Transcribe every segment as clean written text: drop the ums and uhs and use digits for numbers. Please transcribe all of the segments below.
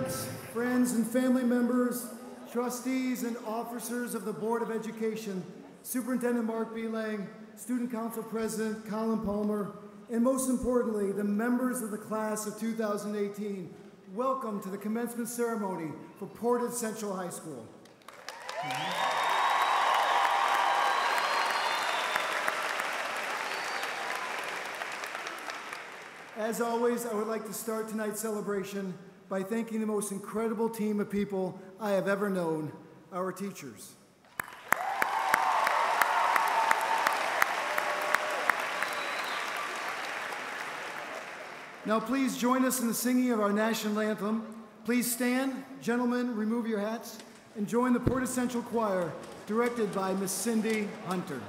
parents, friends, and family members, trustees, and officers of the Board of Education, Superintendent Mark B. Lang, Student Council President Colin Palmer, and most importantly, the members of the class of 2018, welcome to the commencement ceremony for Portage Central High School. As always, I would like to start tonight's celebration by thanking the most incredible team of people I have ever known, our teachers. Now please join us in the singing of our national anthem. Please stand, gentlemen, remove your hats, and join the Portage Central Choir, directed by Miss Cindy Hunter.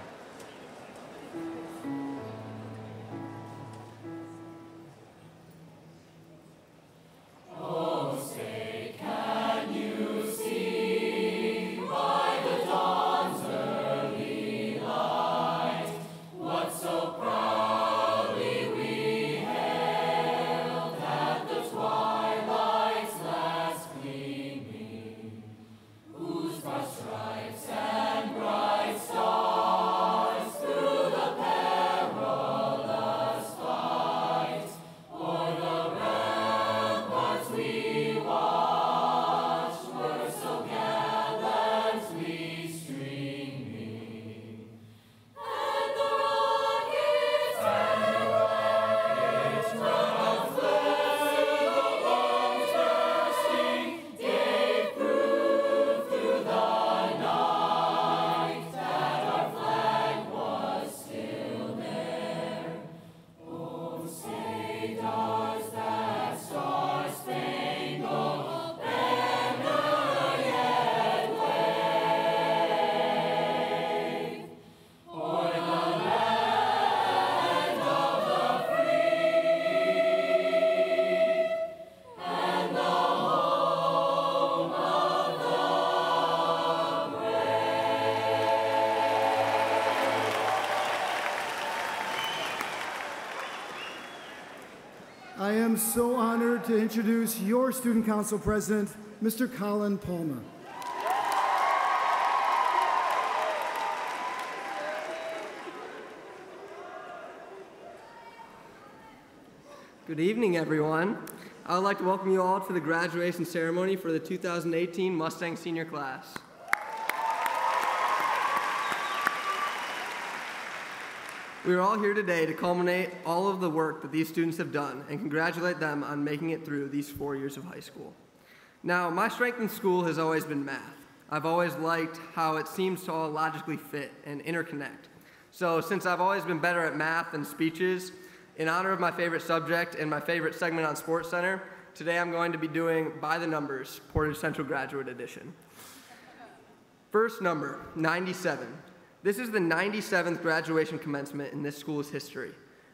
I am so honored to introduce your Student Council President, Mr. Colin Palmer. Good evening, everyone. I would like to welcome you all to the graduation ceremony for the 2018 Mustang Senior Class. We are all here today to culminate all of the work that these students have done and congratulate them on making it through these 4 years of high school. Now, my strength in school has always been math. I've always liked how it seems to all logically fit and interconnect. So since I've always been better at math than speeches, in honor of my favorite subject and my favorite segment on SportsCenter, today I'm going to be doing By the Numbers, Portage Central Graduate Edition. First number, 97. This is the 97th graduation commencement in this school's history,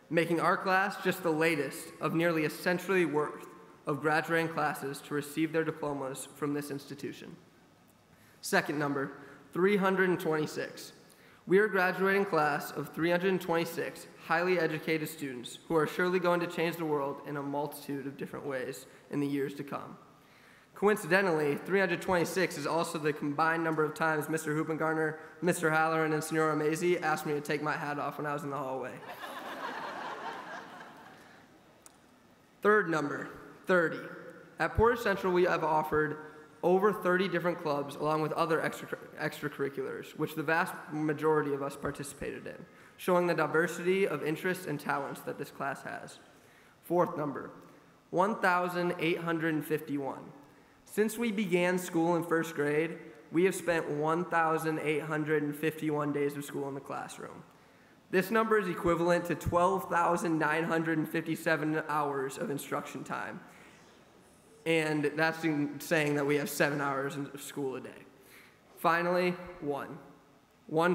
making our class just the latest of nearly a century worth of graduating classes to receive their diplomas from this institution. Second number, 326. We are a graduating class of 326 highly educated students who are surely going to change the world in a multitude of different ways in the years to come. Coincidentally, 326 is also the combined number of times Mr. Hoopengartner, Mr. Halloran, and Senora Maisie asked me to take my hat off when I was in the hallway. Third number, 30. At Portage Central, we have offered over 30 different clubs along with other extracurriculars, which the vast majority of us participated in, showing the diversity of interests and talents that this class has. Fourth number, 1,851. Since we began school in first grade, we have spent 1,851 days of school in the classroom. This number is equivalent to 12,957 hours of instruction time. And that's saying that we have 7 hours of school a day. Finally, one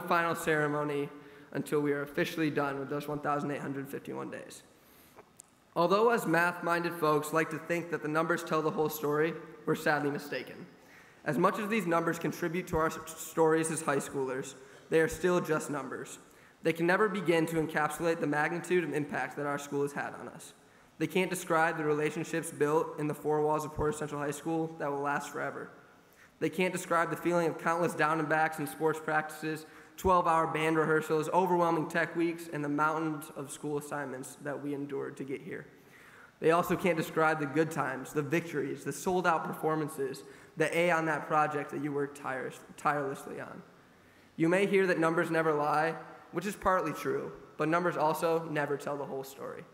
final ceremony until we are officially done with those 1,851 days. Although us math-minded folks like to think that the numbers tell the whole story, we're sadly mistaken. As much as these numbers contribute to our stories as high schoolers, they are still just numbers. They can never begin to encapsulate the magnitude of impact that our school has had on us. They can't describe the relationships built in the four walls of Portage Central High School that will last forever. They can't describe the feeling of countless down and backs in sports practices, 12-hour band rehearsals, overwhelming tech weeks, and the mountains of school assignments that we endured to get here. They also can't describe the good times, the victories, the sold-out performances, the A on that project that you worked tirelessly on. You may hear that numbers never lie, which is partly true, but numbers also never tell the whole story.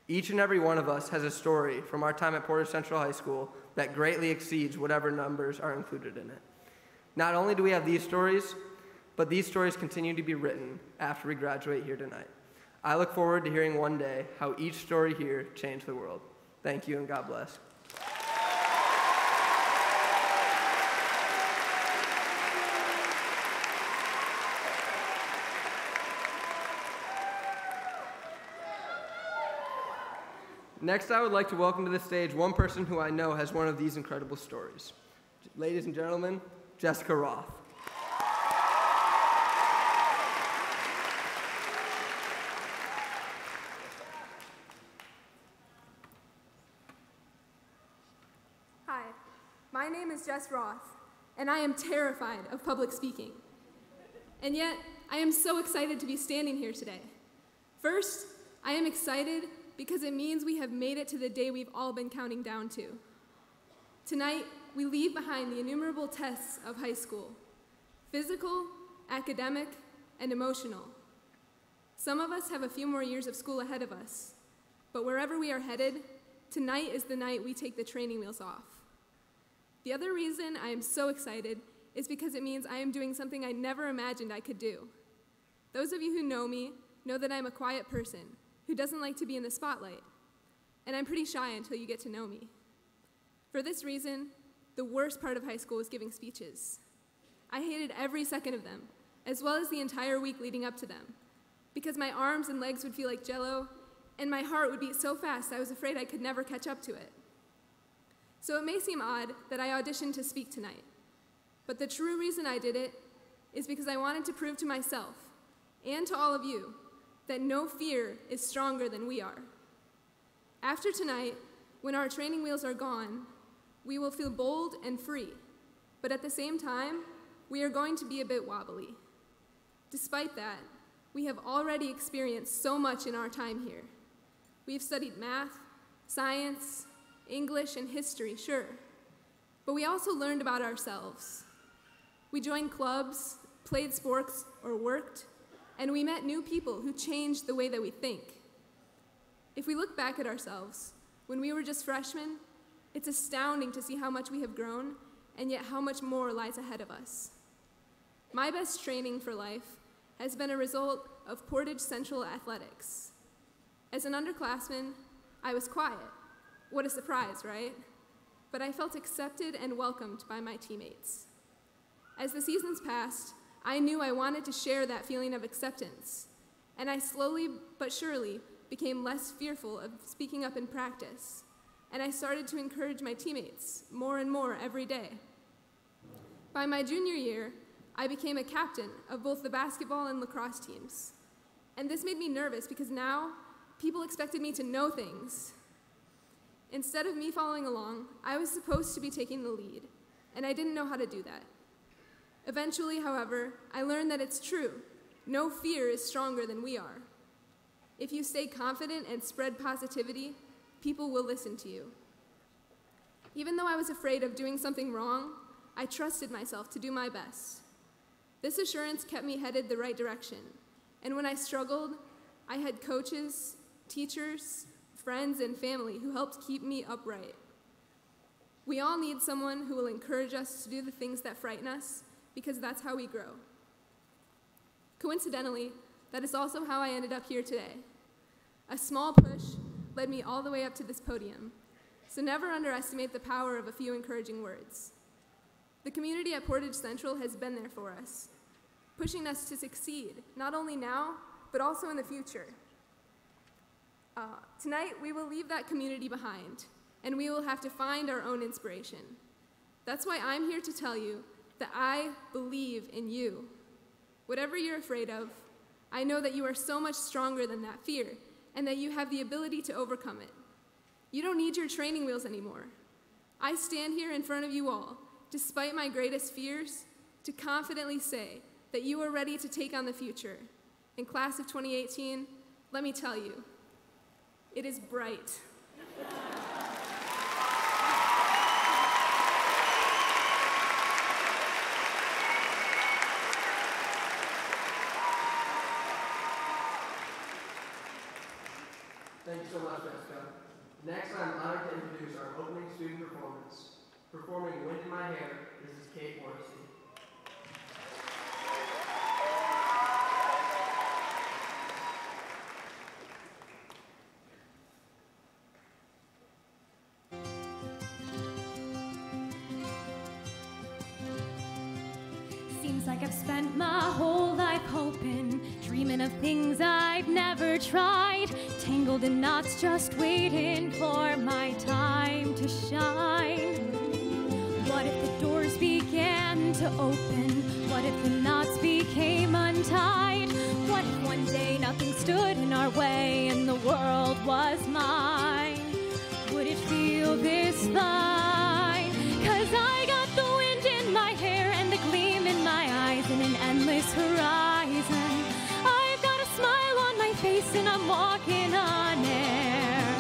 Each and every one of us has a story from our time at Portage Central High School that greatly exceeds whatever numbers are included in it. Not only do we have these stories, but these stories continue to be written after we graduate here tonight. I look forward to hearing one day how each story here changed the world. Thank you and God bless. Next, I would like to welcome to the stage one person who I know has one of these incredible stories. Ladies and gentlemen, Jessica Roth. Hi, my name is Jess Roth, and I am terrified of public speaking. And yet, I am so excited to be standing here today. First, I am excited because it means we have made it to the day we've all been counting down to. Tonight, we leave behind the innumerable tests of high school: physical, academic, and emotional. Some of us have a few more years of school ahead of us, but wherever we are headed, tonight is the night we take the training wheels off. The other reason I am so excited is because it means I am doing something I never imagined I could do. Those of you who know me know that I'm a quiet person who doesn't like to be in the spotlight, and I'm pretty shy until you get to know me. For this reason, the worst part of high school was giving speeches. I hated every second of them, as well as the entire week leading up to them, because my arms and legs would feel like jello, and my heart would beat so fast I was afraid I could never catch up to it. So it may seem odd that I auditioned to speak tonight, but the true reason I did it is because I wanted to prove to myself, and to all of you, that no fear is stronger than we are. After tonight, when our training wheels are gone, we will feel bold and free, but at the same time, we are going to be a bit wobbly. Despite that, we have already experienced so much in our time here. We've studied math, science, English, and history, sure, but we also learned about ourselves. We joined clubs, played sports, or worked, and we met new people who changed the way that we think. If we look back at ourselves, when we were just freshmen, it's astounding to see how much we have grown, and yet how much more lies ahead of us. My best training for life has been a result of Portage Central athletics. As an underclassman, I was quiet. What a surprise, right? But I felt accepted and welcomed by my teammates. As the seasons passed, I knew I wanted to share that feeling of acceptance, and I slowly but surely became less fearful of speaking up in practice, and I started to encourage my teammates more and more every day. By my junior year, I became a captain of both the basketball and lacrosse teams, and this made me nervous because now people expected me to know things. Instead of me following along, I was supposed to be taking the lead, and I didn't know how to do that. Eventually, however, I learned that it's true. No fear is stronger than we are. If you stay confident and spread positivity, people will listen to you. Even though I was afraid of doing something wrong, I trusted myself to do my best. This assurance kept me headed the right direction, and when I struggled, I had coaches, teachers, friends, and family who helped keep me upright. We all need someone who will encourage us to do the things that frighten us, because that's how we grow. Coincidentally, that is also how I ended up here today. A small push led me all the way up to this podium, so never underestimate the power of a few encouraging words. The community at Portage Central has been there for us, pushing us to succeed, not only now, but also in the future. Tonight, we will leave that community behind, and we will have to find our own inspiration. That's why I'm here to tell you that I believe in you. Whatever you're afraid of, I know that you are so much stronger than that fear, and that you have the ability to overcome it. You don't need your training wheels anymore. I stand here in front of you all, despite my greatest fears, to confidently say that you are ready to take on the future. In class of 2018, let me tell you, it is bright. Thank you so much, Jessica. Next, I'm honored to introduce our opening student performance. Performing Wind in My Hair, this is Kate Morrissey. Seems like I've spent my whole life hoping, dreaming of things I've never tried, tangled in knots just waiting for my time to shine. What if the doors began to open? What if the knots became untied? What if one day nothing stood in our way and the world was mine? Would it feel this fine? 'Cause I got the wind in my hair and the gleam in my eyes and an endless horizon. I've got a smile on my face and I'm walking on air.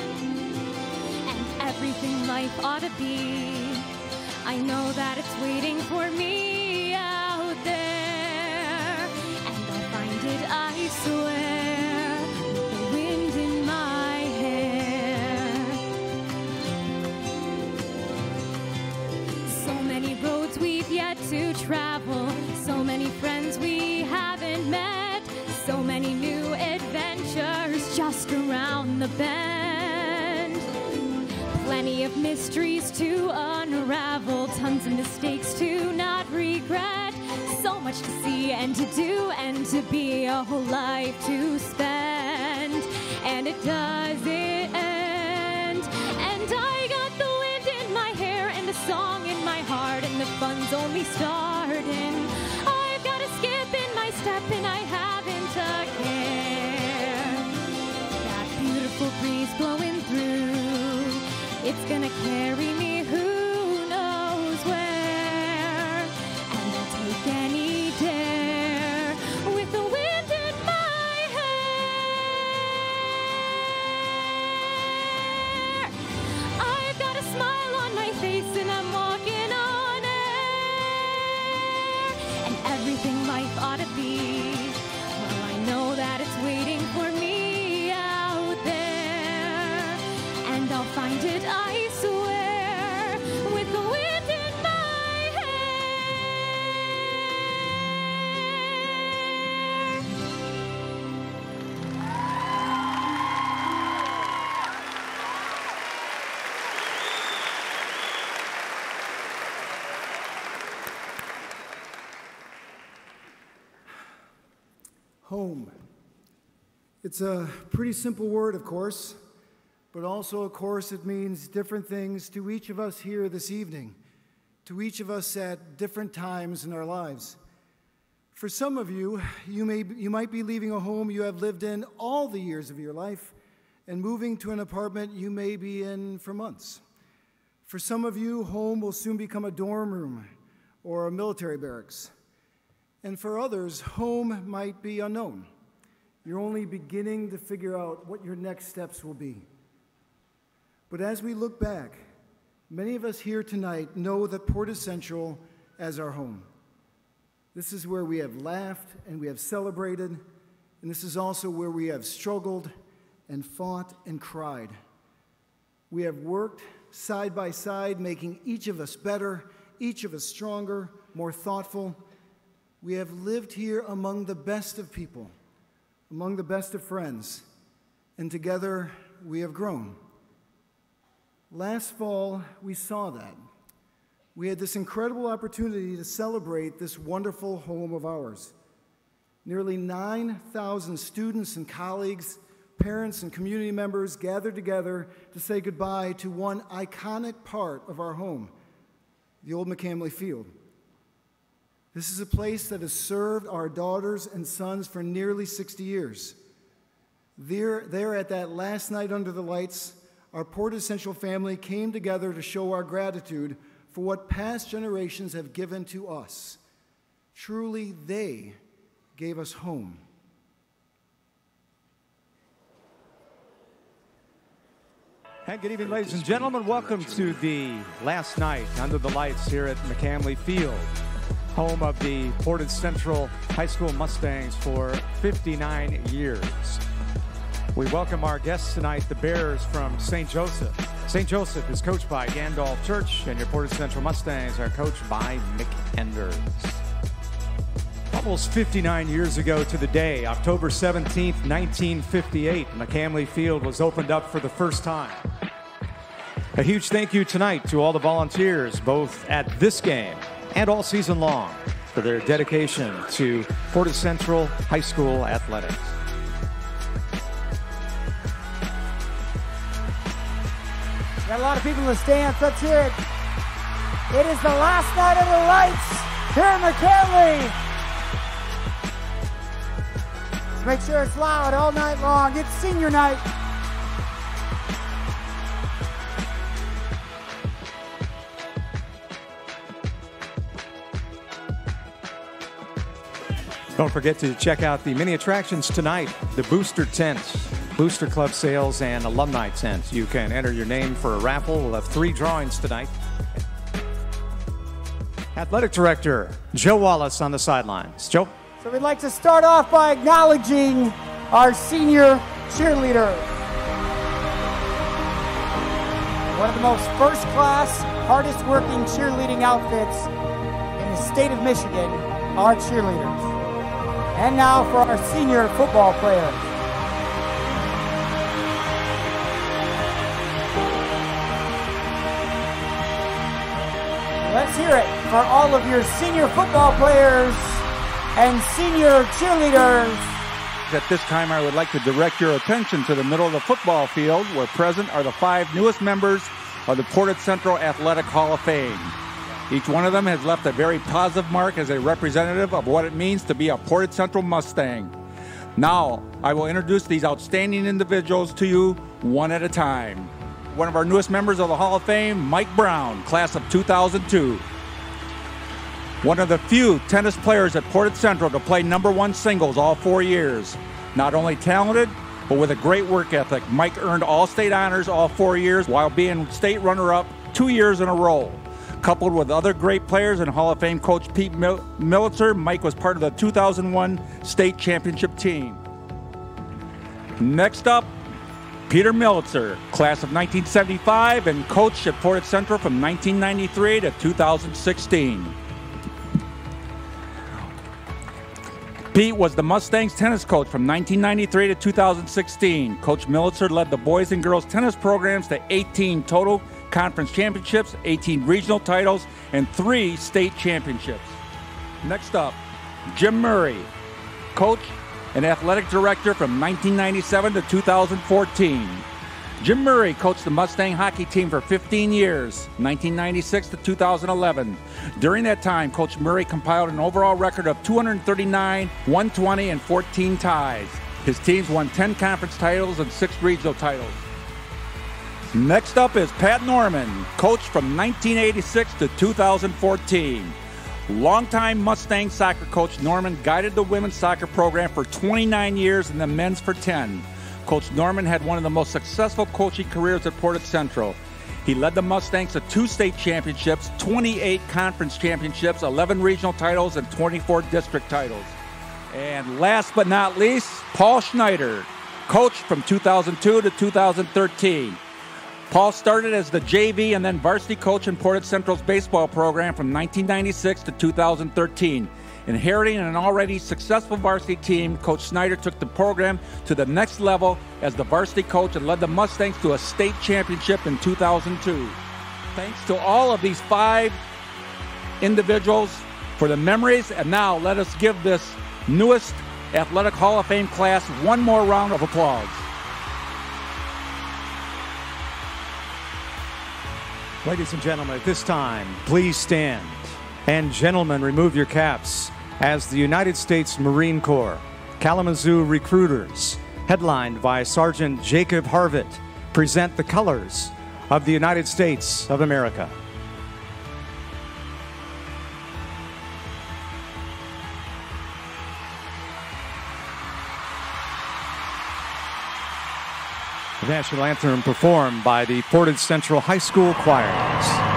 And everything life ought to be, I know that it's waiting for me out there. And I'll find it, I swear, with the wind in my hair. So many roads we've yet to travel, so many friends we haven't met, so many new adventures just around the bend. Plenty of mysteries to unravel, tons of mistakes to not regret, so much to see and to do and to be, a whole life to spend. And it doesn't end. And I got the wind in my hair and a song in my heart, and the fun's only starting. I've got a skip in my step and I haven't a care. That beautiful breeze blowing through, it's gonna carry me who knows where. And I'll take any dare with the wind in my hair. I've got a smile on my face and I'm walking on air. And everything life ought to be, well, I know that it's waiting for me out there. And I'll find it, I swear, with the wind in my hair. Home. It's a pretty simple word, of course, but also, of course, it means different things to each of us here this evening, to each of us at different times in our lives. For some of you, you might be leaving a home you have lived in all the years of your life and moving to an apartment you may be in for months. For some of you, home will soon become a dorm room or a military barracks. And for others, home might be unknown. You're only beginning to figure out what your next steps will be. But as we look back, many of us here tonight know that Portage Central as our home. This is where we have laughed and we have celebrated, and this is also where we have struggled and fought and cried. We have worked side by side, making each of us better, each of us stronger, more thoughtful. We have lived here among the best of people, among the best of friends, and together we have grown. Last fall, we saw that. We had this incredible opportunity to celebrate this wonderful home of ours. Nearly 9,000 students and colleagues, parents and community members gathered together to say goodbye to one iconic part of our home, the old McCamley Field. This is a place that has served our daughters and sons for nearly 60 years. There at that last night under the lights, our Portage Central family came together to show our gratitude for what past generations have given to us. Truly, they gave us home. And good evening, ladies and gentlemen. Welcome to the last night under the lights here at McCamley Field, home of the Portage Central High School Mustangs for 59 years. We welcome our guests tonight, the Bears from St. Joseph. St. Joseph is coached by Gandalf Church, and your Portage Central Mustangs are coached by Mick Enders. Almost 59 years ago to the day, October 17th, 1958, McCamley Field was opened up for the first time. A huge thank you tonight to all the volunteers, both at this game and all season long, for their dedication to Portage Central High School athletics. Got a lot of people in the stands. Let's hear it. It is the last night of the lights here in McCamley. Let's make sure it's loud all night long. It's senior night. Don't forget to check out the many attractions tonight, the Booster Tents, Booster Club Sales, and Alumni Tents. You can enter your name for a raffle. We'll have 3 drawings tonight. Athletic Director Joe Wallace on the sidelines. Joe? So we'd like to start off by acknowledging our senior cheerleader. One of the most first-class, hardest-working cheerleading outfits in the state of Michigan, our cheerleaders. And now for our senior football players. Let's hear it for all of your senior football players and senior cheerleaders. At this time, I would like to direct your attention to the middle of the football field, where present are the 5 newest members of the Portage Central Athletic Hall of Fame. Each one of them has left a very positive mark as a representative of what it means to be a Portage Central Mustang. Now, I will introduce these outstanding individuals to you one at a time. One of our newest members of the Hall of Fame, Mike Brown, class of 2002. One of the few tennis players at Portage Central to play #1 singles all 4 years. Not only talented, but with a great work ethic, Mike earned all-state honors all 4 years while being state runner-up 2 years in a row. Coupled with other great players and Hall of Fame coach Pete Militzer, Mike was part of the 2001 state championship team. Next up, Peter Militzer, class of 1975 and coached at Portage Central from 1993 to 2016. Pete was the Mustangs tennis coach from 1993 to 2016. Coach Militzer led the boys and girls tennis programs to 18 total conference championships, 18 regional titles, and 3 state championships. Next up, Jim Murray, coach and athletic director from 1997 to 2014. Jim Murray coached the Mustang hockey team for 15 years, 1996 to 2011. During that time, Coach Murray compiled an overall record of 239, 120, and 14 ties. His teams won 10 conference titles and 6 regional titles. Next up is Pat Norman, coach from 1986 to 2014. Longtime Mustang soccer coach Norman guided the women's soccer program for 29 years and the men's for 10. Coach Norman had one of the most successful coaching careers at Portage Central. He led the Mustangs to 2 state championships, 28 conference championships, 11 regional titles, and 24 district titles. And last but not least, Paul Schneider, coach from 2002 to 2013. Paul started as the JV and then varsity coach in Portage Central's baseball program from 1996 to 2013. Inheriting an already successful varsity team, Coach Snyder took the program to the next level as the varsity coach and led the Mustangs to a state championship in 2002. Thanks to all of these 5 individuals for the memories, and now let us give this newest Athletic Hall of Fame class one more round of applause. Ladies and gentlemen, at this time, please stand. And gentlemen, remove your caps as the United States Marine Corps Kalamazoo Recruiters, headlined by Sergeant Jacob Harvitt, present the colors of the United States of America. The national anthem performed by the Portage Central High School Choirs.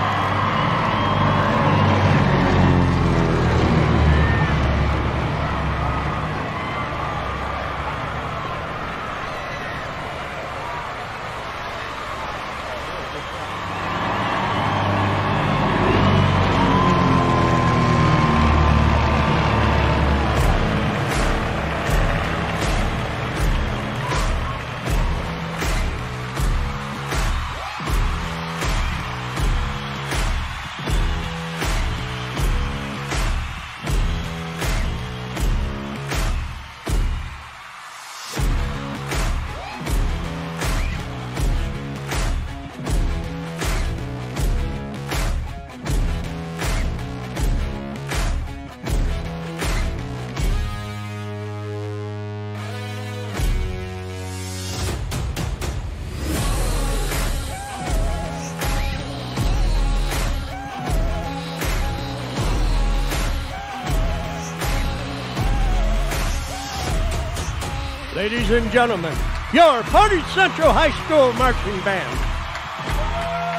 Ladies and gentlemen, your Portage Central High School Marching Band.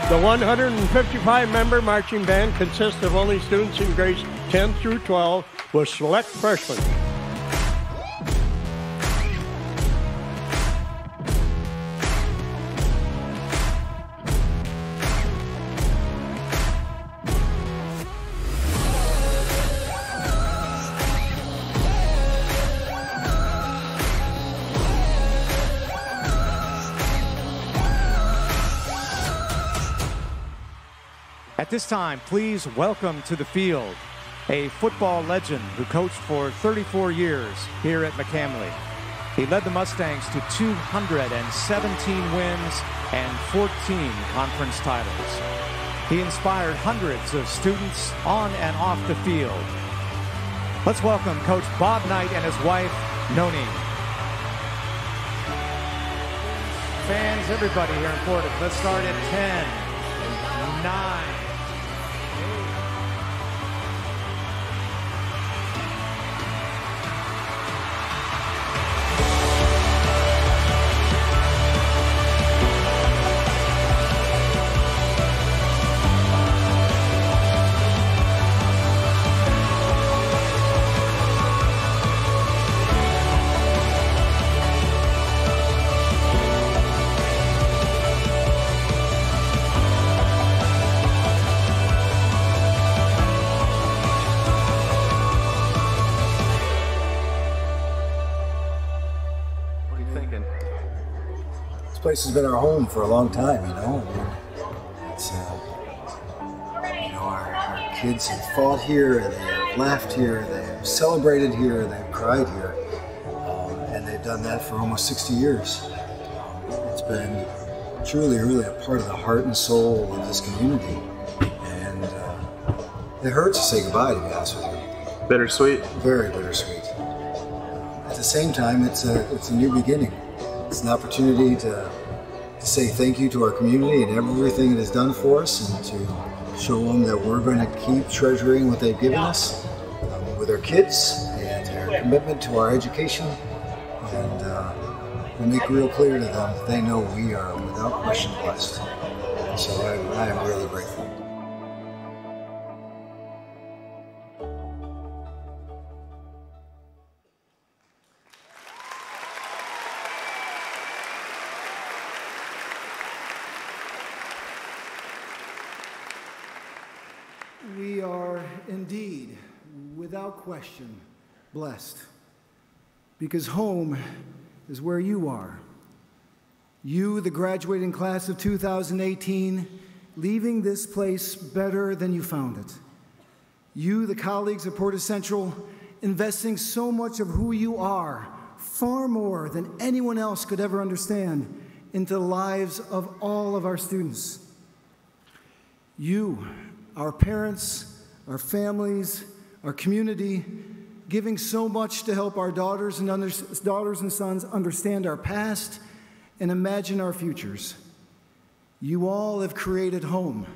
The 155-member marching band consists of only students in grades 10 through 12 with select freshmen. At this time, please welcome to the field a football legend who coached for 34 years here at McCamley. He led the Mustangs to 217 wins and 14 conference titles. He inspired hundreds of students on and off the field. Let's welcome Coach Bob Knight and his wife, Noni. Fans, everybody here in Portage, let's start at 10, 9, This place has been our home for a long time, you know. I mean, it's, you know, our kids have fought here, and they have laughed here, they have celebrated here, they have cried here, and they've done that for almost 60 years. It's been truly, really a part of the heart and soul of this community, and it hurts to say goodbye, to be honest with you. Bittersweet? Very bittersweet. At the same time, it's a new beginning. It's an opportunity to say thank you to our community and everything it has done for us, and to show them that we're going to keep treasuring what they've given us with our kids and their commitment to our education. And we'll make real clear to them that they know we are without question blessed. And so I am really grateful. We are indeed, without question, blessed, because home is where you are. You, the graduating class of 2018, leaving this place better than you found it. You, the colleagues of Portage Central, investing so much of who you are, far more than anyone else could ever understand, into the lives of all of our students. You, our parents, our families, our community, giving so much to help our daughters and sons understand our past and imagine our futures. You all have created home.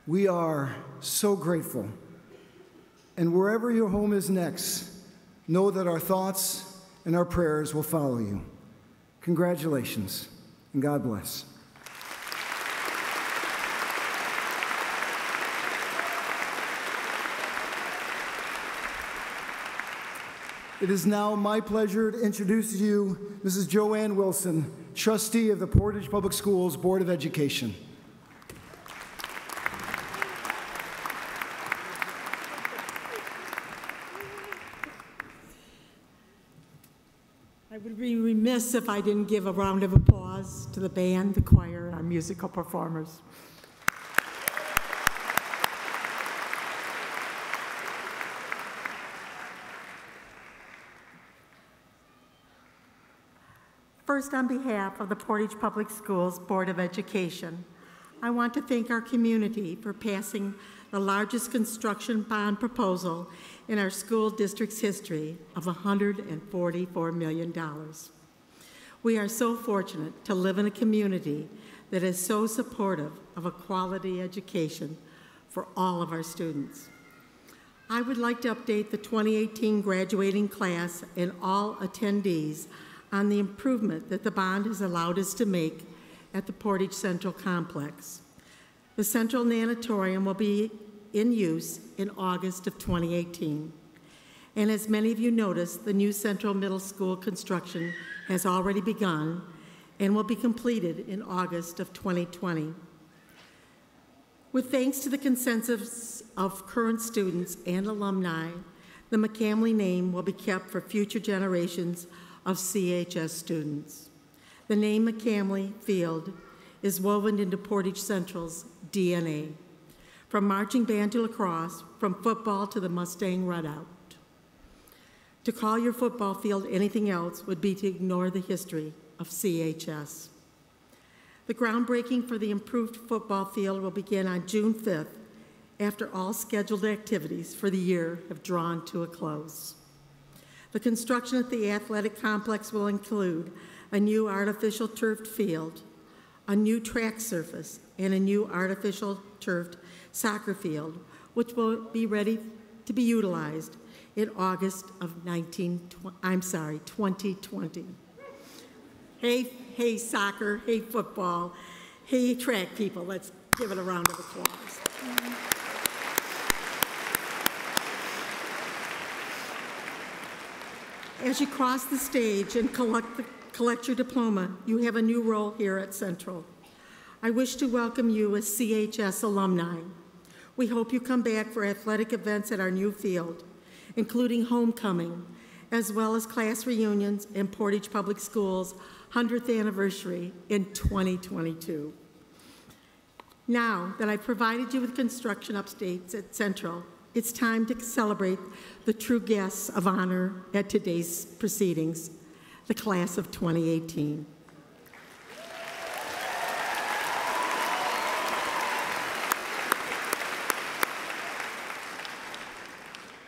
We are so grateful. And wherever your home is next, know that our thoughts and our prayers will follow you. Congratulations, and God bless. It is now my pleasure to introduce to you Mrs. Joanne Wilson, trustee of the Portage Public Schools Board of Education. I would be remiss if I didn't give a round of applause to the band, the choir, and our musical performers. First, on behalf of the Portage Public Schools Board of Education, I want to thank our community for passing the largest construction bond proposal in our school district's history of $144 million. We are so fortunate to live in a community that is so supportive of a quality education for all of our students. I would like to update the 2018 graduating class and all attendees on the improvement that the bond has allowed us to make at the Portage Central Complex. The Central Nanatorium will be in use in August of 2018. And as many of you noticed, the new Central Middle School construction has already begun and will be completed in August of 2020. With thanks to the consensus of current students and alumni, the McCamley name will be kept for future generations of CHS students. The name McCamley Field is woven into Portage Central's DNA, from marching band to lacrosse, from football to the Mustang Redout. To call your football field anything else would be to ignore the history of CHS. The groundbreaking for the improved football field will begin on June 5th, after all scheduled activities for the year have drawn to a close. The construction at the athletic complex will include a new artificial turfed field, a new track surface, and a new artificial turfed soccer field, which will be ready to be utilized in August of 2020. Hey soccer, hey football, hey track people, let's give it a round of applause. As you cross the stage and collect your diploma, you have a new role here at Central. I wish to welcome you as CHS alumni. We hope you come back for athletic events at our new field, including homecoming, as well as class reunions and Portage Public Schools' 100th anniversary in 2022. Now that I've provided you with construction updates at Central, it's time to celebrate the true guests of honor at today's proceedings, the class of 2018.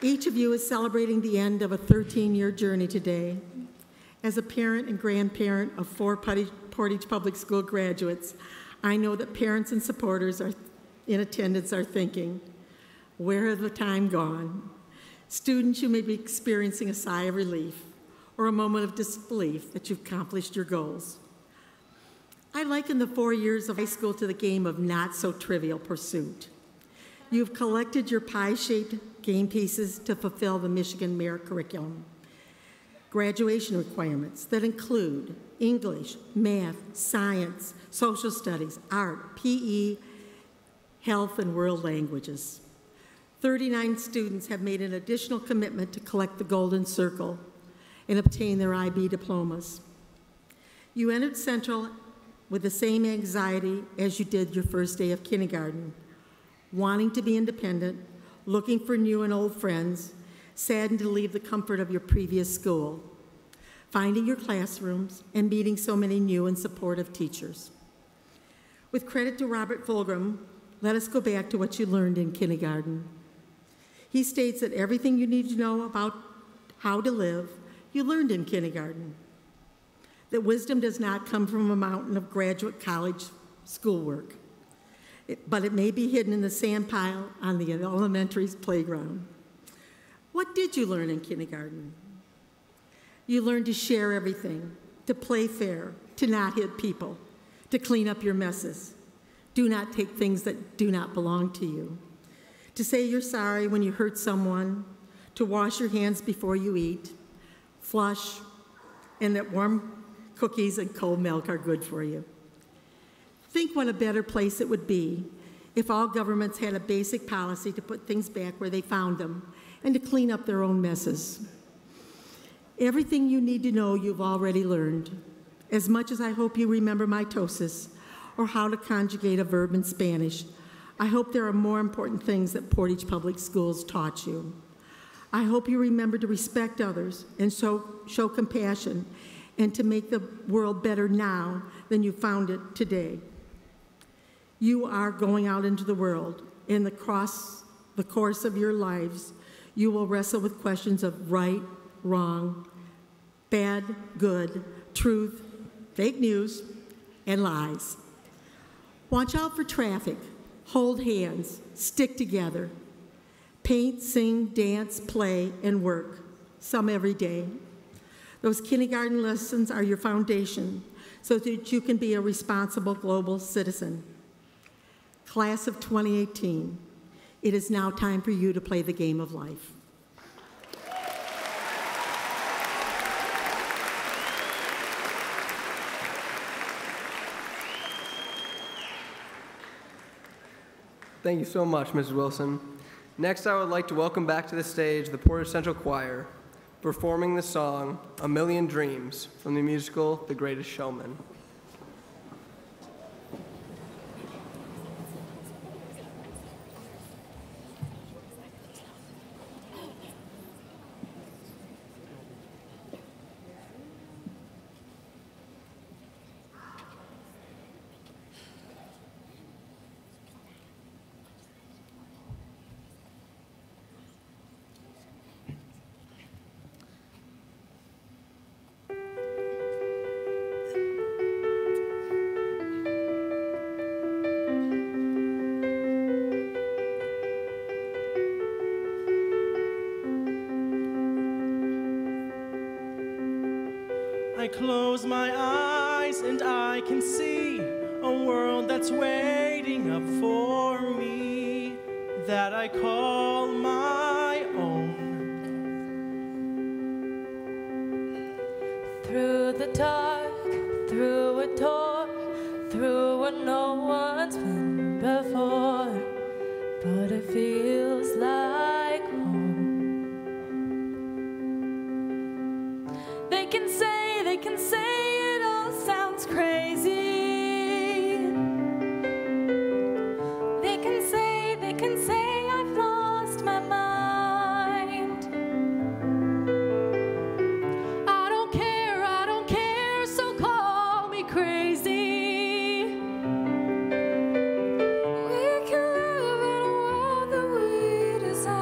Each of you is celebrating the end of a 13-year journey today. As a parent and grandparent of 4 Portage Public School graduates, I know that parents and supporters in attendance are thinking, where has the time gone? Students, you may be experiencing a sigh of relief or a moment of disbelief that you've accomplished your goals. I liken the 4 years of high school to the game of not-so-trivial pursuit. You've collected your pie-shaped game pieces to fulfill the Michigan Merit Curriculum. Graduation requirements that include English, math, science, social studies, art, PE, health, and world languages. 39 students have made an additional commitment to collect the Golden Circle and obtain their IB diplomas. You entered Central with the same anxiety as you did your first day of kindergarten, wanting to be independent, looking for new and old friends, saddened to leave the comfort of your previous school, finding your classrooms, and meeting so many new and supportive teachers. With credit to Robert Fulghum, let us go back to what you learned in kindergarten. He states that everything you need to know about how to live, you learned in kindergarten. That wisdom does not come from a mountain of graduate college schoolwork. But it may be hidden in the sand pile on the elementary playground. What did you learn in kindergarten? You learned to share everything, to play fair, to not hit people, to clean up your messes. Do not take things that do not belong to you. To say you're sorry when you hurt someone, to wash your hands before you eat, flush, and that warm cookies and cold milk are good for you. Think what a better place it would be if all governments had a basic policy to put things back where they found them and to clean up their own messes. Everything you need to know you've already learned. As much as I hope you remember mitosis or how to conjugate a verb in Spanish, I hope there are more important things that Portage Public Schools taught you. I hope you remember to respect others and show compassion and to make the world better now than you found it today. You are going out into the world. In the course of your lives, you will wrestle with questions of right, wrong, bad, good, truth, fake news, and lies. Watch out for traffic. Hold hands. Stick together. Paint, sing, dance, play, and work, some every day. Those kindergarten lessons are your foundation so that you can be a responsible global citizen. Class of 2018, it is now time for you to play the game of life. Thank you so much, Mrs. Wilson. Next, I would like to welcome back to the stage the Portage Central Choir, performing the song "A Million Dreams" from the musical The Greatest Showman. I close my eyes and I can see a world that's waiting up for me, that I call my own. Through the dark, through a door, through where no one's been before, but it feels like home. They can say it all sounds crazy. They can say I've lost my mind. I don't care, so call me crazy. We can live in a world that we desire.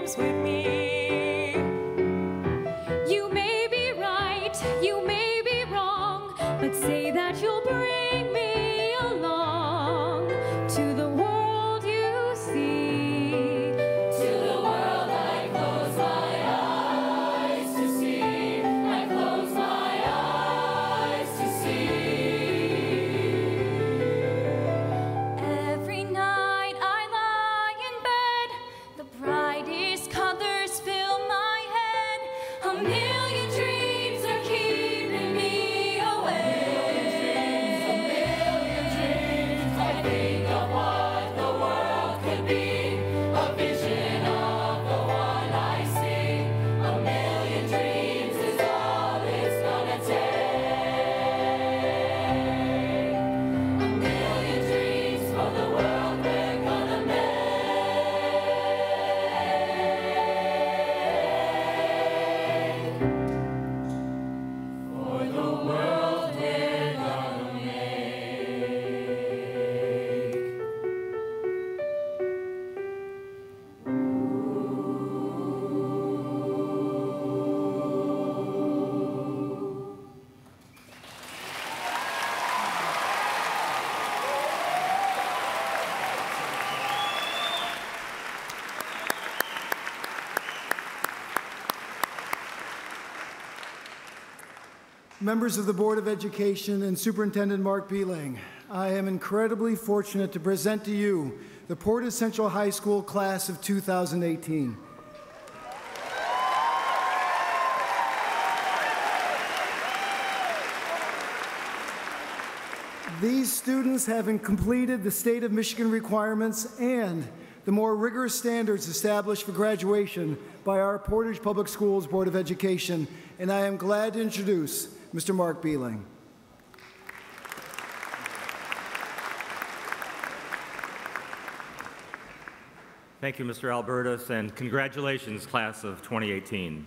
arms with me. You may be right, you may be wrong, but say that you'll bring me along to the world you see. To the world I close my eyes to see. I close my eyes to see. Every night I lie in bed, the brightest colors fill my head. A million dreams are keeping me awake. A million dreams. I think of what the world could be, a vision of the one I see. A million dreams is all it's gonna take. A million dreams for the world we're gonna make. For the world we're gonna make. Members of the Board of Education and Superintendent Mark Beeling, I am incredibly fortunate to present to you the Portage Central High School class of 2018. These students, having completed the state of Michigan requirements and the more rigorous standards established for graduation by our Portage Public Schools Board of Education, and I am glad to introduce Mr. Mark Beeling. Thank you, Mr. Albertus, and congratulations, class of 2018.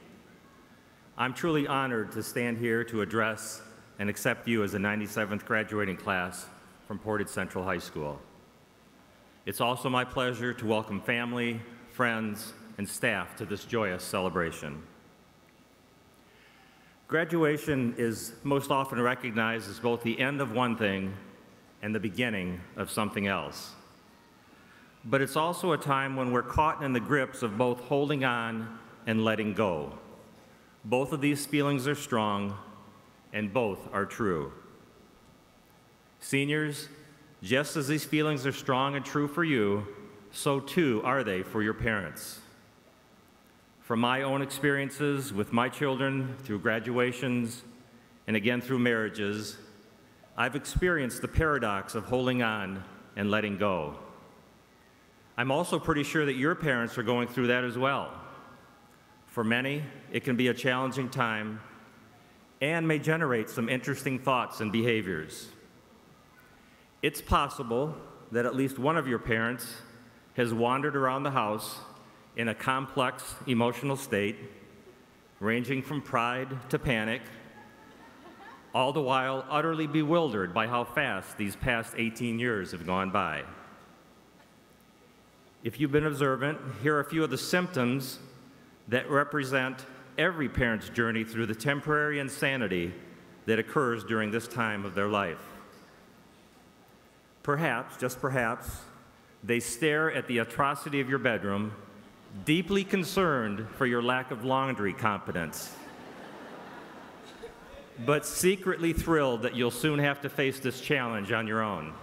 I'm truly honored to stand here to address and accept you as the 97th graduating class from Portage Central High School. It's also my pleasure to welcome family, friends, and staff to this joyous celebration. Graduation is most often recognized as both the end of one thing and the beginning of something else. But it's also a time when we're caught in the grips of both holding on and letting go. Both of these feelings are strong, and both are true. Seniors, just as these feelings are strong and true for you, so too are they for your parents. From my own experiences with my children through graduations and again through marriages, I've experienced the paradox of holding on and letting go. I'm also pretty sure that your parents are going through that as well. For many, it can be a challenging time and may generate some interesting thoughts and behaviors. It's possible that at least one of your parents has wandered around the house in a complex emotional state, ranging from pride to panic, all the while utterly bewildered by how fast these past 18 years have gone by. If you've been observant, here are a few of the symptoms that represent every parent's journey through the temporary insanity that occurs during this time of their life. Perhaps, just perhaps, they stare at the atrocity of your bedroom, deeply concerned for your lack of laundry competence, but secretly thrilled that you'll soon have to face this challenge on your own.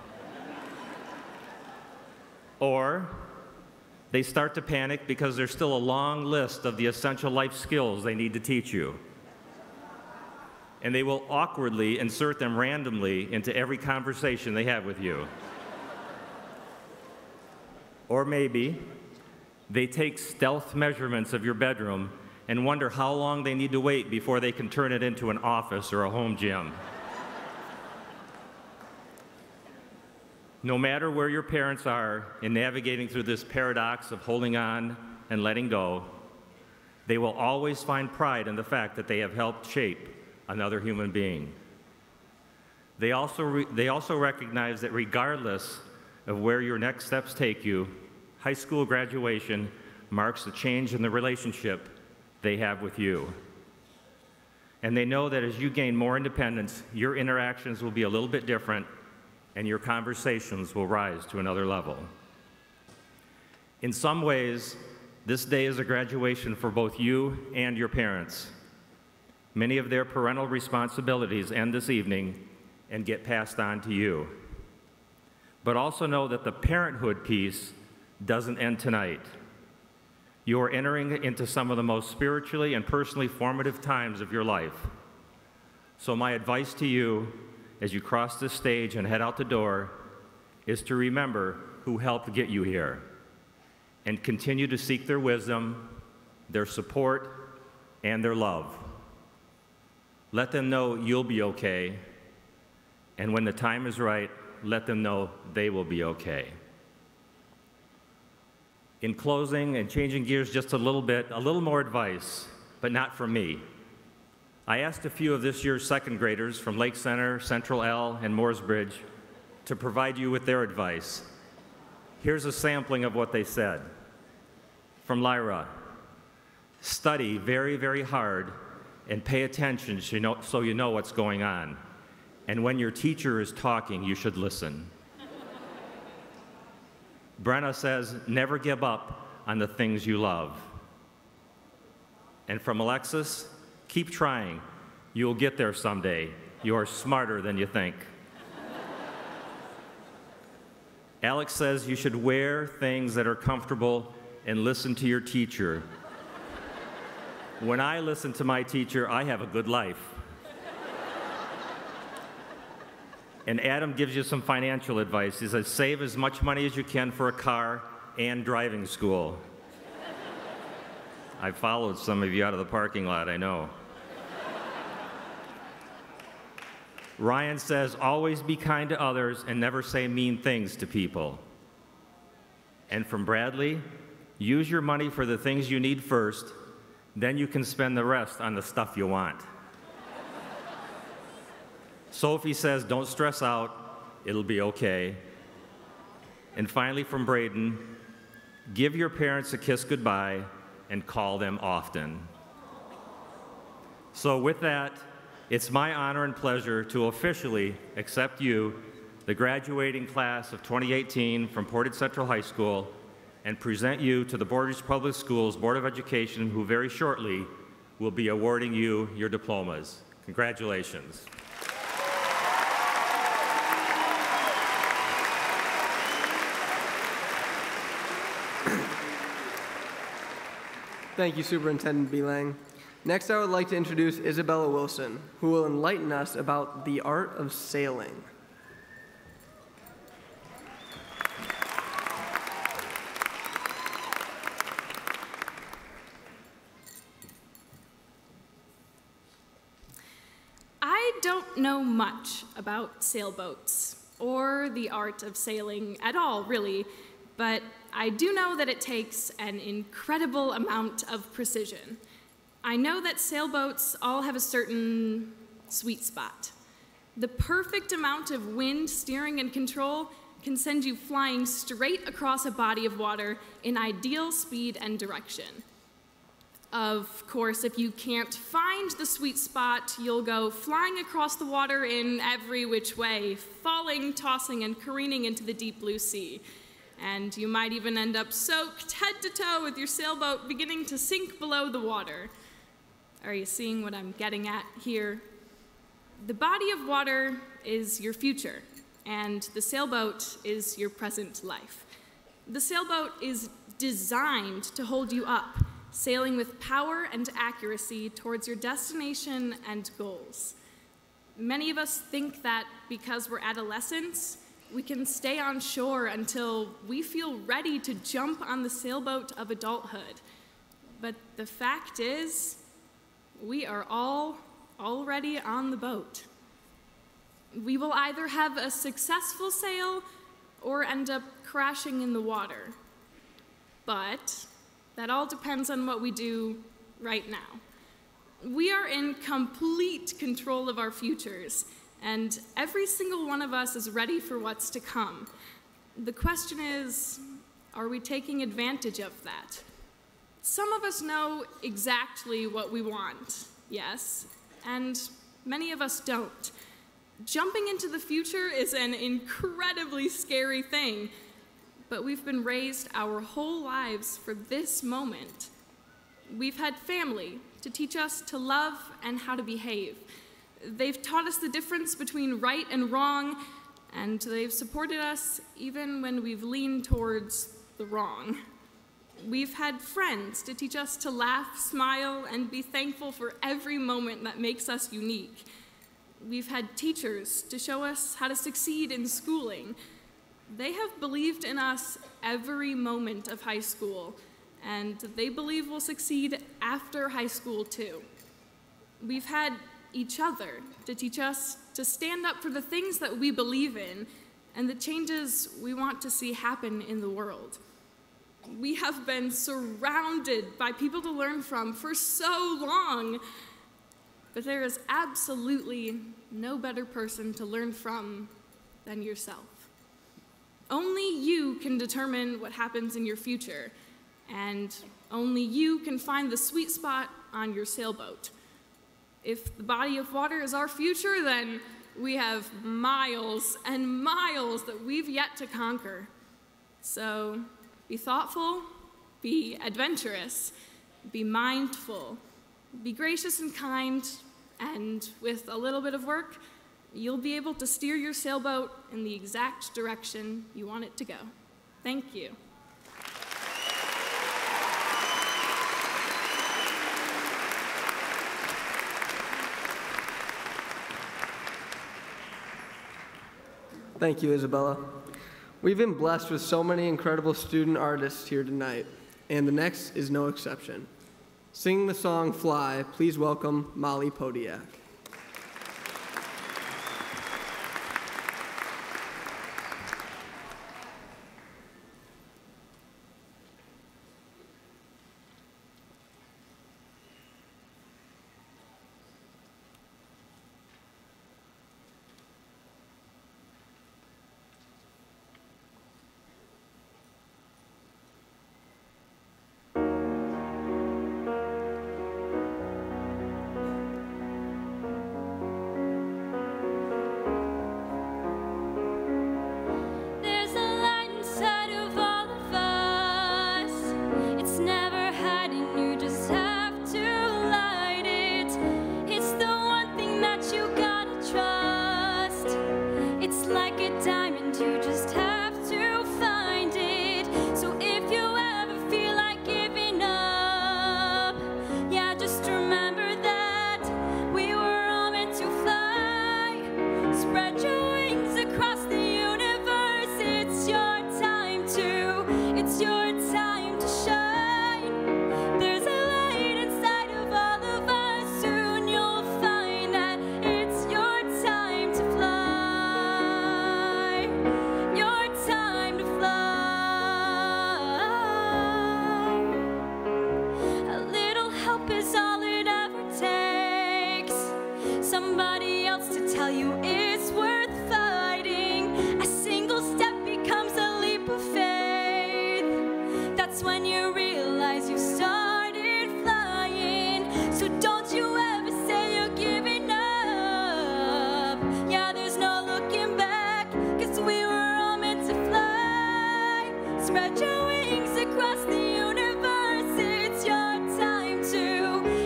Or they start to panic because there's still a long list of the essential life skills they need to teach you. And they will awkwardly insert them randomly into every conversation they have with you. Or maybe they take stealth measurements of your bedroom and wonder how long they need to wait before they can turn it into an office or a home gym. No matter where your parents are in navigating through this paradox of holding on and letting go, they will always find pride in the fact that they have helped shape another human being. They also recognize that regardless of where your next steps take you, high school graduation marks the change in the relationship they have with you. And they know that as you gain more independence, your interactions will be a little bit different and your conversations will rise to another level. In some ways, this day is a graduation for both you and your parents. Many of their parental responsibilities end this evening and get passed on to you. But also know that the parenthood piece doesn't end tonight. You are entering into some of the most spiritually and personally formative times of your life. So my advice to you as you cross this stage and head out the door is to remember who helped get you here and continue to seek their wisdom, their support, and their love. Let them know you'll be okay, and when the time is right, let them know they will be okay. In closing and changing gears just a little more advice, but not from me. I asked a few of this year's second graders from Lake Center, Central L, and Mooresbridge to provide you with their advice. Here's a sampling of what they said. From Lyra, study very, very hard and pay attention so you know what's going on. And when your teacher is talking, you should listen. Brenna says, never give up on the things you love. And from Alexis, keep trying. You'll get there someday. You are smarter than you think. Alex says you should wear things that are comfortable and listen to your teacher. When I listen to my teacher, I have a good life. And Adam gives you some financial advice. He says, save as much money as you can for a car and driving school. I followed some of you out of the parking lot, I know. Ryan says, always be kind to others and never say mean things to people. And from Bradley, use your money for the things you need first, then you can spend the rest on the stuff you want. Sophie says, don't stress out, it'll be okay. And finally from Braden, give your parents a kiss goodbye and call them often. So with that, it's my honor and pleasure to officially accept you, the graduating class of 2018 from Portage Central High School, and present you to the Portage Public Schools Board of Education, who very shortly will be awarding you your diplomas. Congratulations. Thank you, Superintendent Belang. Next, I would like to introduce Isabella Wilson, who will enlighten us about the art of sailing. I don't know much about sailboats or the art of sailing at all, really, but I do know that it takes an incredible amount of precision. I know that sailboats all have a certain sweet spot. The perfect amount of wind, steering, and control can send you flying straight across a body of water in ideal speed and direction. Of course, if you can't find the sweet spot, you'll go flying across the water in every which way, falling, tossing, and careening into the deep blue sea. And you might even end up soaked head to toe with your sailboat beginning to sink below the water. Are you seeing what I'm getting at here? The body of water is your future, and the sailboat is your present life. The sailboat is designed to hold you up, sailing with power and accuracy towards your destination and goals. Many of us think that because we're adolescents, we can stay on shore until we feel ready to jump on the sailboat of adulthood. But the fact is, we are all already on the boat. We will either have a successful sail or end up crashing in the water. But that all depends on what we do right now. We are in complete control of our futures, and every single one of us is ready for what's to come. The question is, are we taking advantage of that? Some of us know exactly what we want, yes, and many of us don't. Jumping into the future is an incredibly scary thing, but we've been raised our whole lives for this moment. We've had family to teach us to love and how to behave. They've taught us the difference between right and wrong, and they've supported us even when we've leaned towards the wrong. We've had friends to teach us to laugh, smile, and be thankful for every moment that makes us unique. We've had teachers to show us how to succeed in schooling. They have believed in us every moment of high school, and they believe we'll succeed after high school too. We've had each other to teach us to stand up for the things that we believe in and the changes we want to see happen in the world. We have been surrounded by people to learn from for so long, but there is absolutely no better person to learn from than yourself. Only you can determine what happens in your future, and only you can find the sweet spot on your sailboat. If the body of water is our future, then we have miles and miles that we've yet to conquer. So be thoughtful, be adventurous, be mindful, be gracious and kind, and with a little bit of work, you'll be able to steer your sailboat in the exact direction you want it to go. Thank you. Thank you, Isabella. We've been blessed with so many incredible student artists here tonight, and the next is no exception. Singing the song Fly, please welcome Molly Podiak.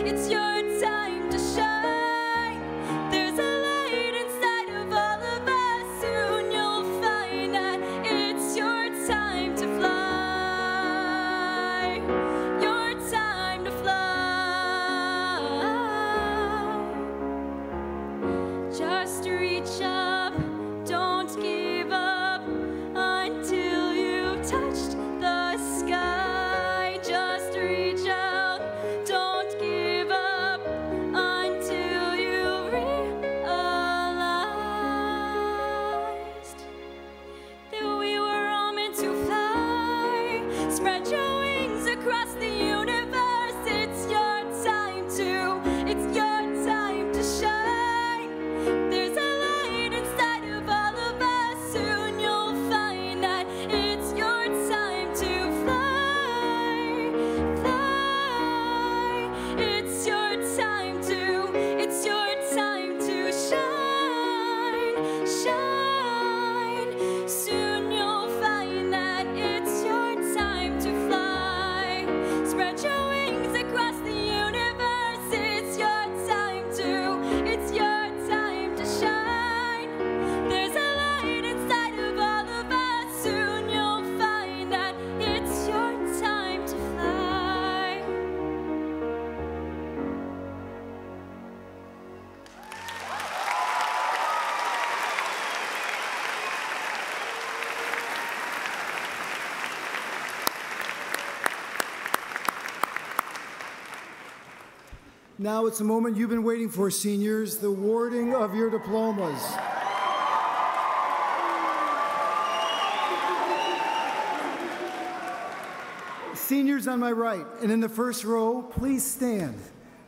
It's your time to shine. There's a light inside of Now it's the moment you've been waiting for, seniors, the awarding of your diplomas. Seniors on my right, and in the first row, please stand.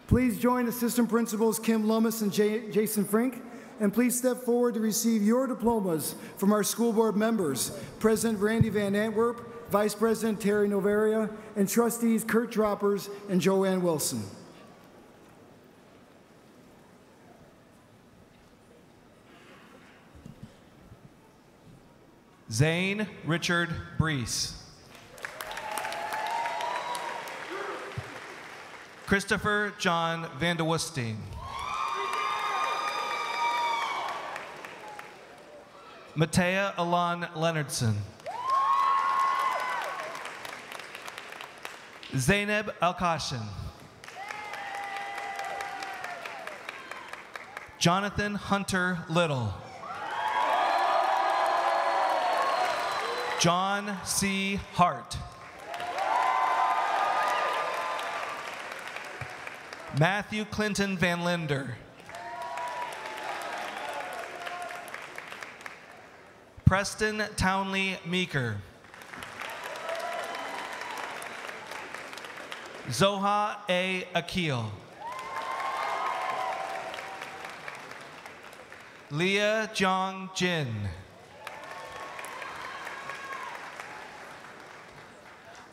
Please join Assistant Principals Kim Lummis and Jason Frink, and please step forward to receive your diplomas from our school board members, President Randy Van Antwerp, Vice President Terry Novaria, and trustees Kurt Droppers and Joanne Wilson. Zane Richard Brees. Christopher John Van de Woestijn. Matea Alon Leonardson. Zainab Al-Kashin. Jonathan Hunter Little. John C. Hart. Matthew Clinton Van Linder. Preston Townley Meeker. Zoha A. Akil. Leah Jong Jin.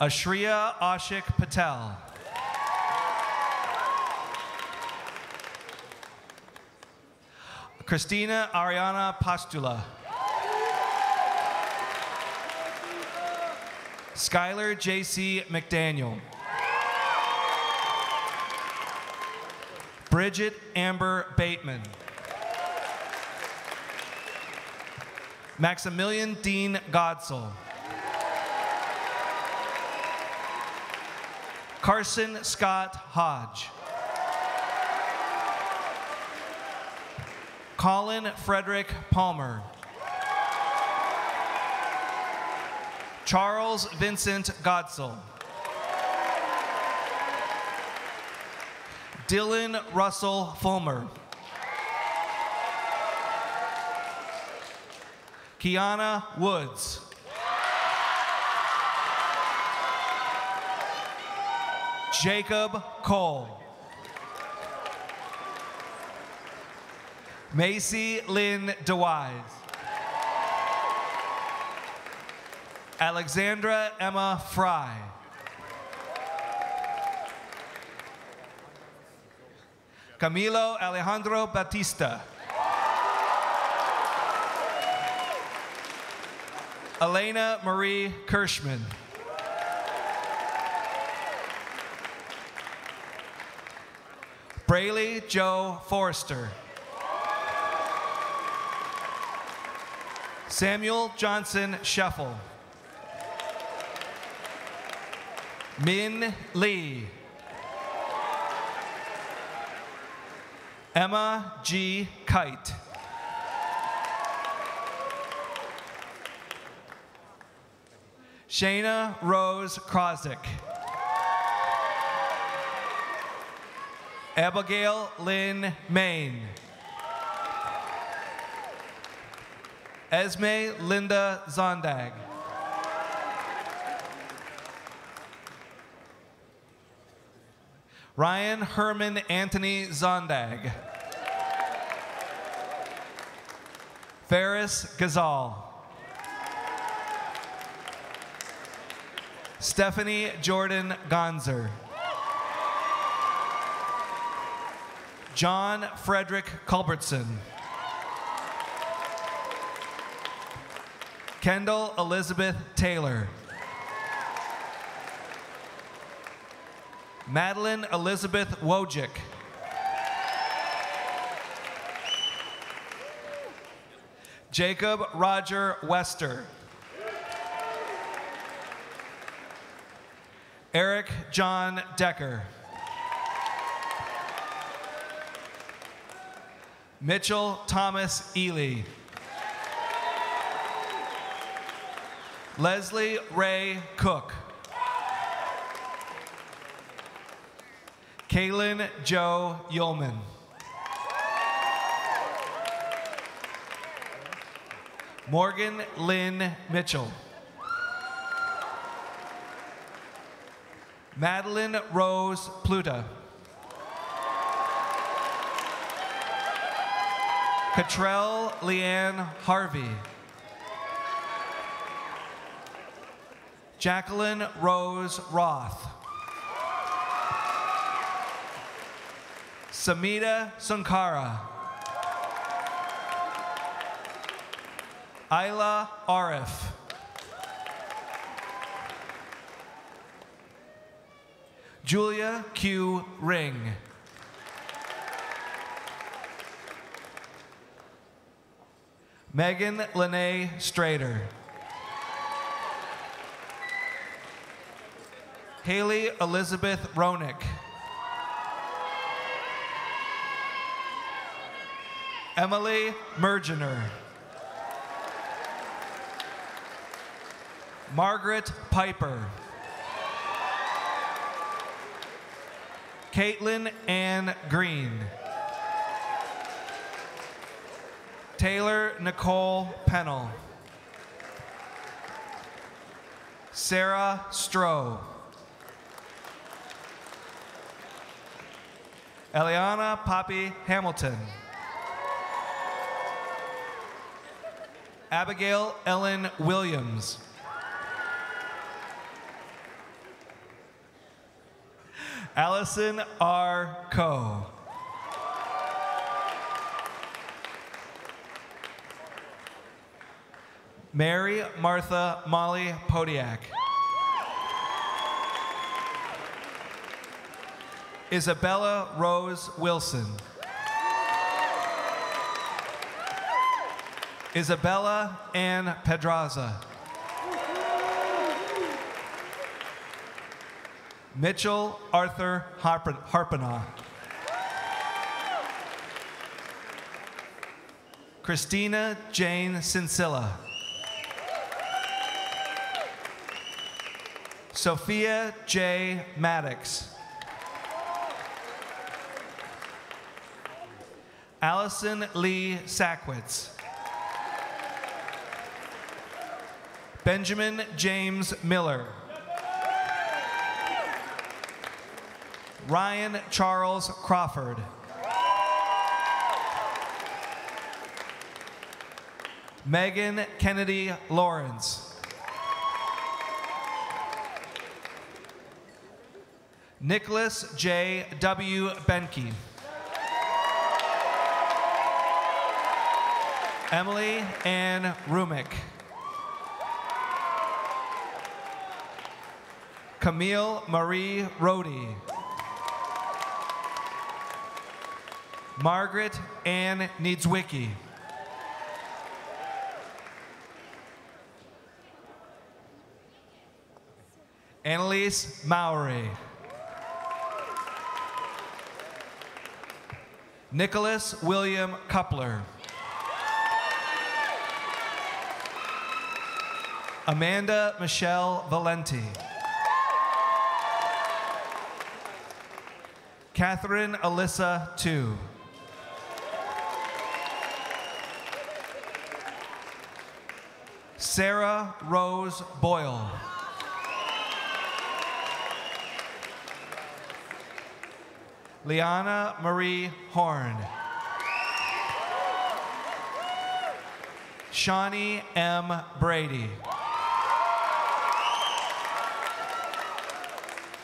Ashriya Ashik Patel. Christina Ariana Pastula. Skylar J.C. McDaniel. Bridget Amber Bateman. Maximilian Dean Godsell. Carson Scott Hodge. Colin Frederick Palmer. Charles Vincent Godsell. Dylan Russell Fulmer. Kiana Woods. Jacob Cole. Macy Lynn DeWise. Alexandra Emma Fry. Camilo Alejandro Batista. Elena Marie Kirschman. Braylee Joe Forrester. Samuel Johnson Scheffel. Min Lee. Emma G. Kite. Shayna Rose Krozik. Abigail Lynn Main. Esme Linda Zondag. Ryan Herman Anthony Zondag. Ferris Gazal. Stephanie Jordan Gonzer. John Frederick Culbertson. Kendall Elizabeth Taylor. Madeline Elizabeth Wojcik. Jacob Roger Wester. Eric John Decker. Mitchell Thomas Ely. Leslie Ray Cook. Kaylin Joe Yulman. Morgan Lynn Mitchell. Madeline Rose Pluta. Catrell Leanne Harvey. Jacqueline Rose Roth. Samita Sankara. Isla Arif. Julia Q. Ring. Megan Lene Strader. Haley Elizabeth Ronick. Emily Mergener. Margaret Piper. Caitlin Ann Green. Taylor Nicole Pennell. Sarah Stroh. Eliana Poppy Hamilton. Abigail Ellen Williams. Allison R. Coe. Mary Martha Molly Podiak. Isabella Rose Wilson. Isabella Ann Pedraza. Mitchell Arthur Harpenaugh. Christina Jane Sincilla. Sophia J. Maddox. Allison Lee Sackwitz. Benjamin James Miller. Ryan Charles Crawford. Megan Kennedy Lawrence. Nicholas J. W. Benke. Emily Ann Rumick. Camille Marie Rohde. Margaret Ann Niedzwicki. Annalise Mowry. Nicholas William Coupler. Amanda Michelle Valenti. Catherine Alyssa Tu. Sarah Rose Boyle. Liana Marie Horn. Shawnee M. Brady.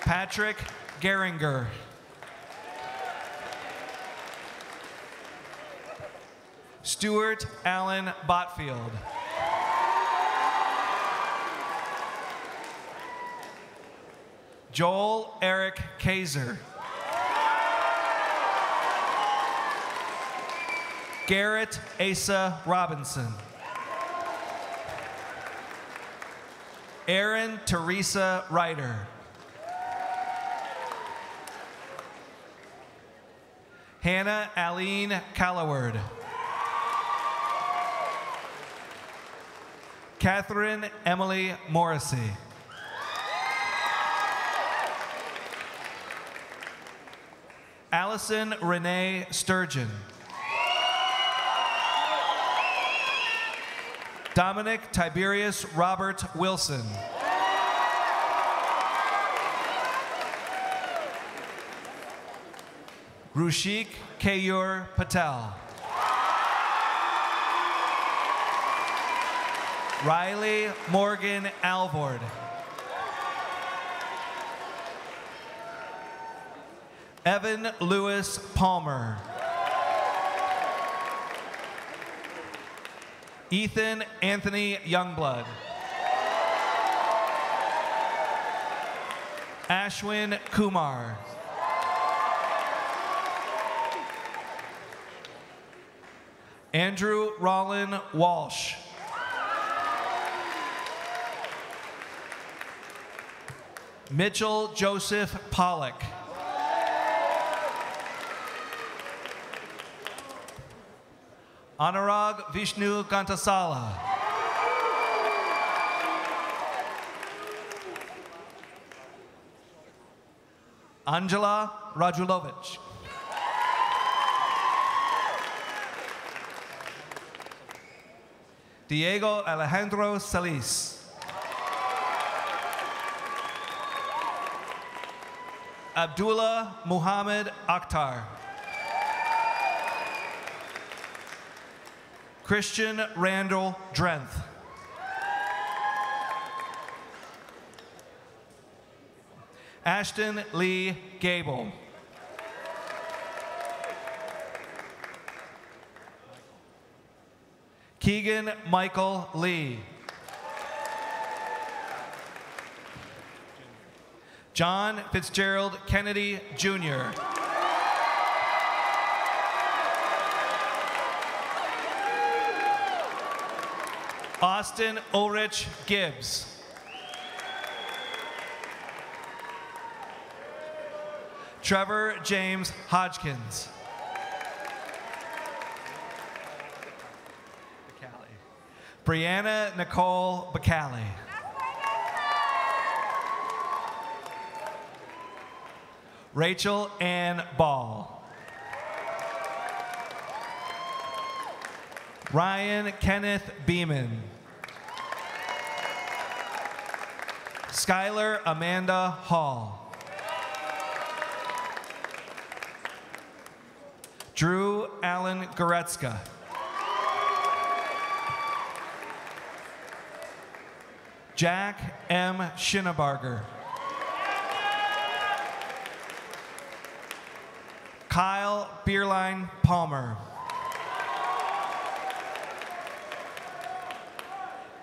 Patrick Geringer. Stuart Allen Botfield. Joel Eric Kaiser. Garrett Asa Robinson. Erin Teresa Ryder. Hannah Aline Calloward. Catherine Emily Morrissey. Allison Renee Sturgeon. Dominic Tiberius Robert Wilson. Rushik Kayur Patel. Riley Morgan Alvord. Evan Lewis Palmer. Ethan Anthony Youngblood. Ashwin Kumar. Andrew Rollin Walsh. Mitchell Joseph Pollock. Anurag Vishnu Gantasala. Angela Rajulovich. Diego Alejandro Salis. Abdullah Muhammad Akhtar. Christian Randall Drenth. Ashton Lee Gable. Keegan Michael Lee. John Fitzgerald Kennedy, Jr. Austin Ulrich Gibbs. Trevor James Hodgkins. Brianna Nicole Bacali. Rachel Ann Ball. Ryan Kenneth Beeman. Skylar Amanda Hall. Drew Allen Goretzka. Jack M. Schinnebarger. Kyle Bierlein Palmer.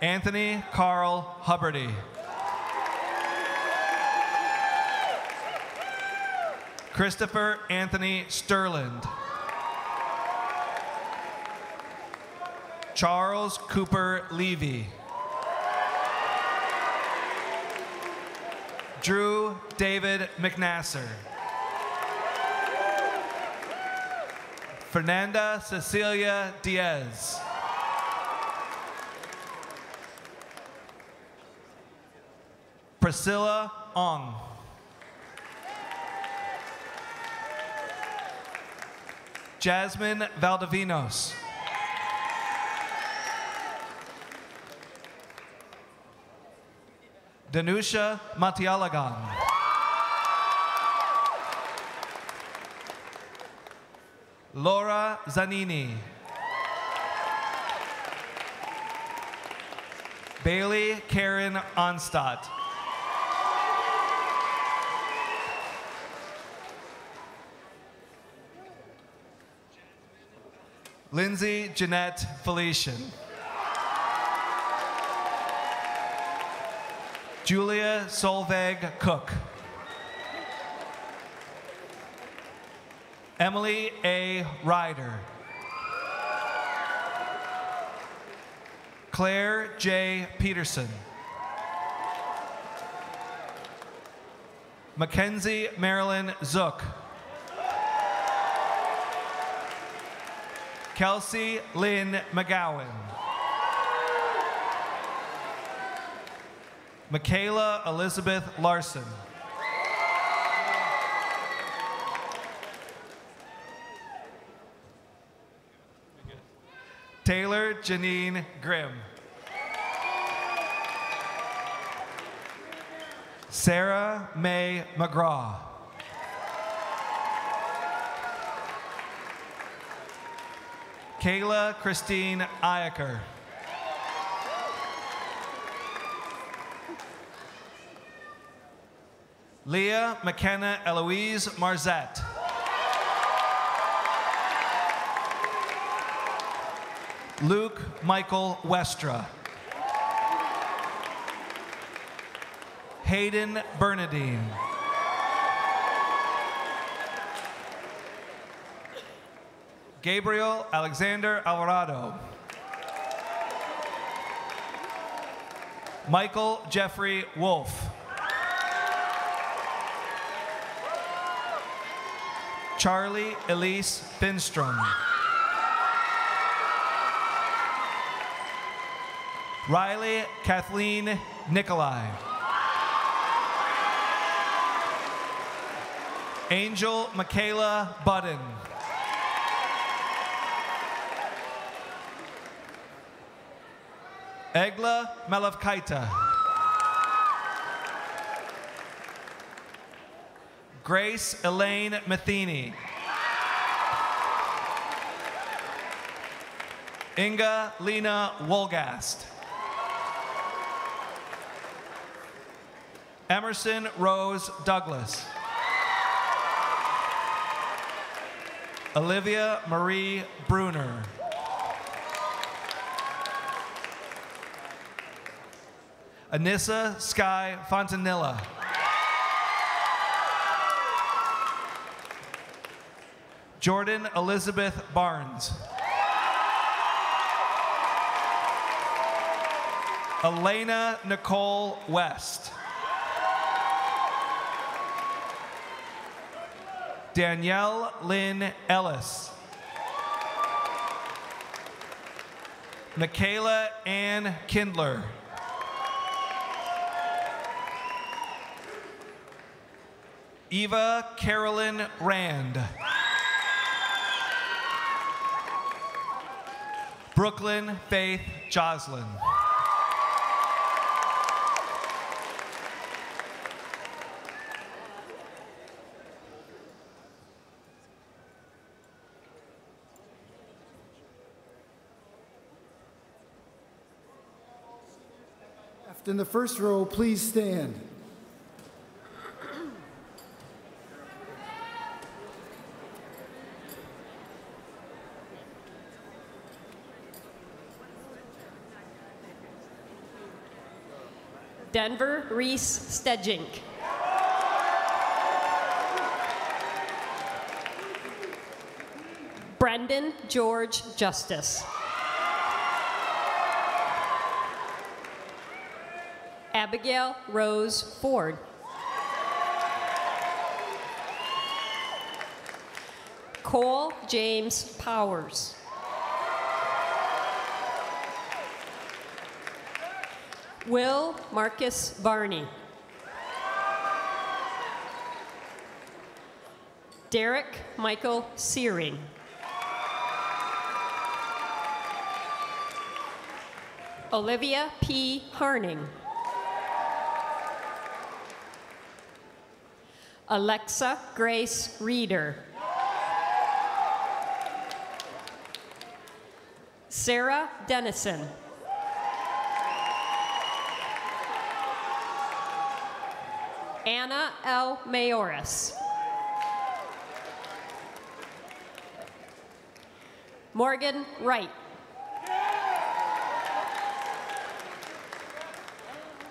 Anthony Carl Hubbardy. Christopher Anthony Sterland. Charles Cooper Levy. Drew David McNasser. Fernanda Cecilia Diaz. Priscilla Ong. Jasmine Valdivinos. Danusha Matialagan. Laura Zanini. Bailey Karen Onstadt. Lindsay Jeanette Felician. Julia Solveig Cook. Emily A. Ryder. Claire J. Peterson. Mackenzie Marilyn Zook. Kelsey Lynn McGowan. Michaela Elizabeth Larson. Taylor Janine Grimm. Sarah May McGraw. Kayla Christine Iacker. Leah McKenna Eloise Marzette. Luke Michael Westra. Hayden Bernadine. Gabriel Alexander Alvarado. Michael Jeffrey Wolf. Charlie Elise Finstrom. Riley Kathleen Nikolai. Angel Michaela Budden. Egla Malavkaita. Grace Elaine Matheny. Inga Lena Wolgast. Emerson Rose Douglas. Olivia Marie Bruner. Anissa Sky Fontanilla. Jordan Elizabeth Barnes. Elena Nicole West. Danielle Lynn Ellis. Michaela Ann Kindler. Eva Carolyn Rand. Brooklyn Faith Joslin. In the first row, please stand. Denver Reese Stedjink. Brendan George Justice. Abigail Rose Ford. Cole James Powers. Will Marcus Varney. Derek Michael Searing. Olivia P. Harning. Alexa Grace Reeder. Sarah Dennison. Anna L. Mayoris. Morgan Wright.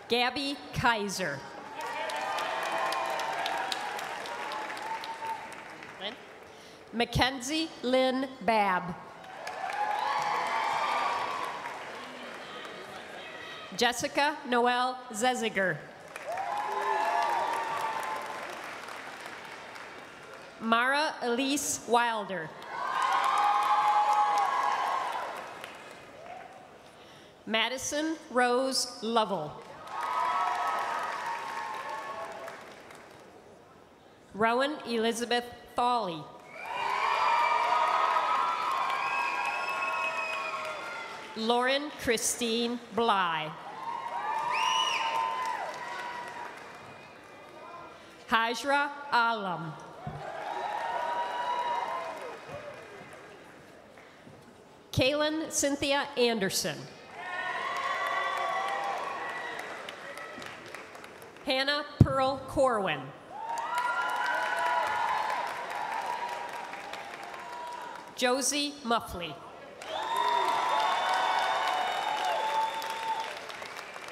Gabby Kaiser. Mackenzie Lynn Babb. Jessica Noelle Zeziger. Mara Elise Wilder. Madison Rose Lovell. Rowan Elizabeth Thawley. Lauren Christine Bly. Hajra Alam. Kaylin Cynthia Anderson. Hannah Pearl Corwin. Josie Muffley.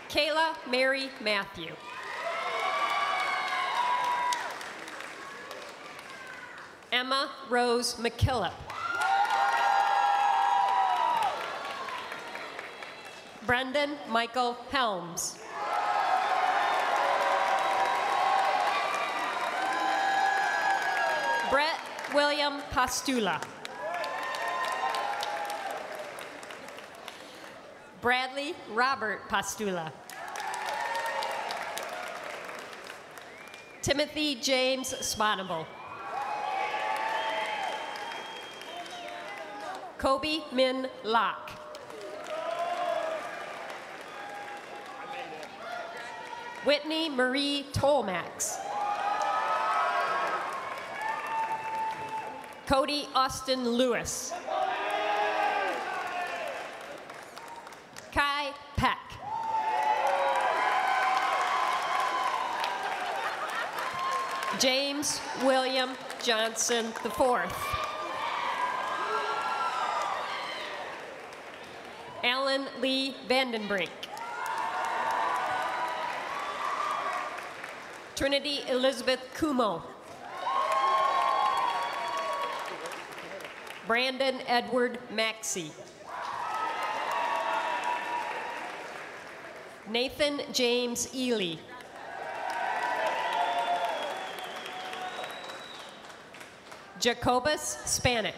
Kayla Mary Matthew. Emma Rose McKillop. Brendan Michael Helms. Brett William Pastula. Bradley Robert Pastula. Timothy James Sponable. Kobe Min Locke. Whitney Marie Tolmax. Cody Austin Lewis. Kai Peck. James William Johnson IV. Alan Lee Vandenbrink. Trinity Elizabeth Kumo. Brandon Edward Maxey. Nathan James Ely. Jacobus Spanik.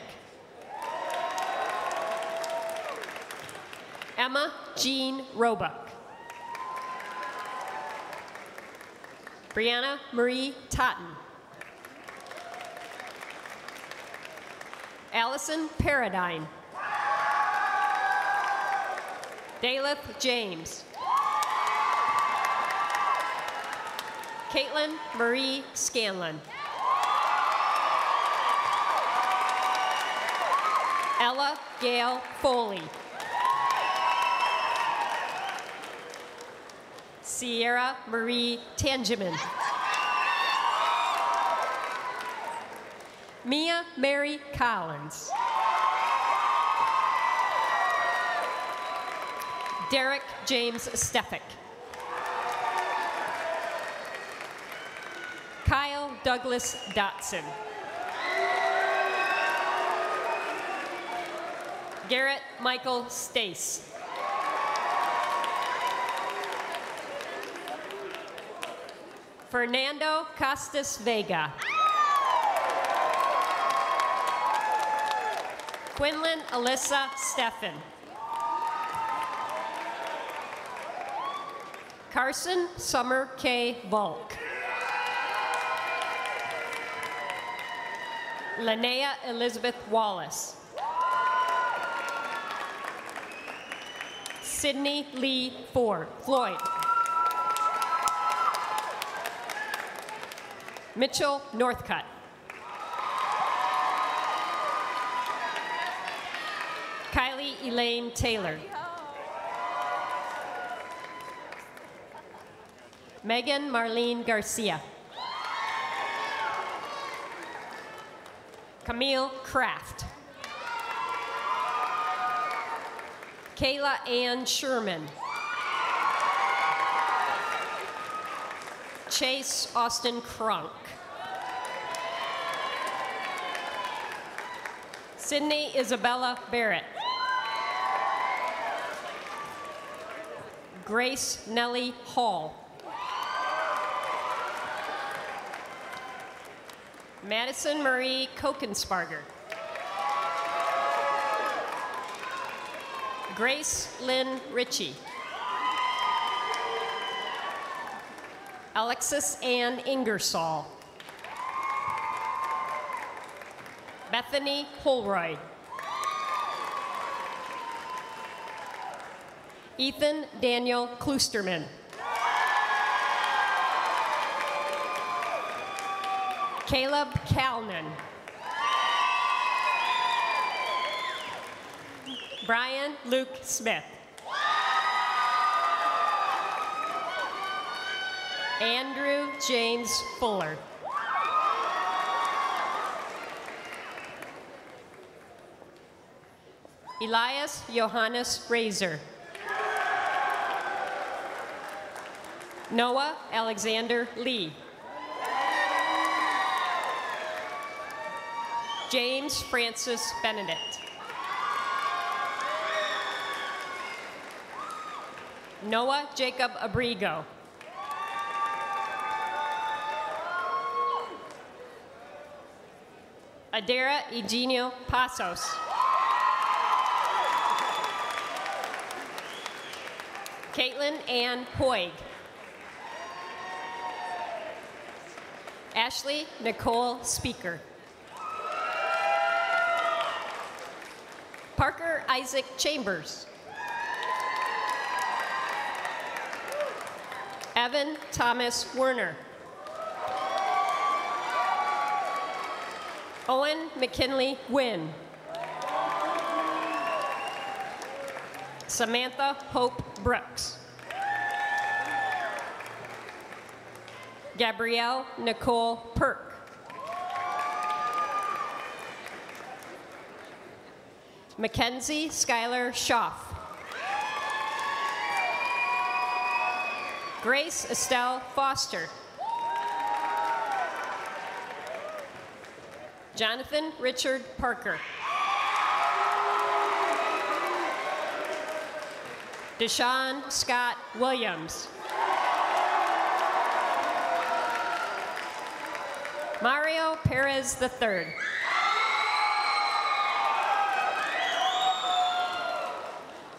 Emma Jean Roebuck. Brianna Marie Totten. Allison Paradine. Daleth James. Caitlin Marie Scanlon. Ella Gail Foley. Sierra Marie Tangeman. Mia Mary Collins. Derek James Steffick. Kyle Douglas Dotson. Garrett Michael Stace. Fernando Costas Vega. Quinlan Alyssa Steffen. Carson Summer K. Volk. Linnea Elizabeth Wallace. Sydney Lee Floyd. Mitchell Northcutt. Kylie Elaine Taylor. Megan Marlene Garcia. Camille Kraft. Kayla Ann Sherman. Chase Austin Crunk. Sydney Isabella Barrett. Grace Nellie Hall. Madison Marie Kokensparger. Grace Lynn Ritchie. Alexis Ann Ingersoll. Bethany Holroyd. Ethan Daniel Kloosterman. Caleb Kalnin. Brian Luke Smith. Andrew James Fuller. Elias Johannes Razor. Noah Alexander Lee. James Francis Benedict. Noah Jacob Abrigo. Adara Eugenio Pasos. Caitlin Ann Hoig. Ashley Nicole Speaker. Parker Isaac Chambers. Evan Thomas Werner. Owen McKinley Wynn. Samantha Hope Brooks. Gabrielle Nicole Perk. Mackenzie Schuyler Schaff. Grace Estelle Foster. Jonathan Richard Parker. Deshaun Scott Williams. Mario Perez III.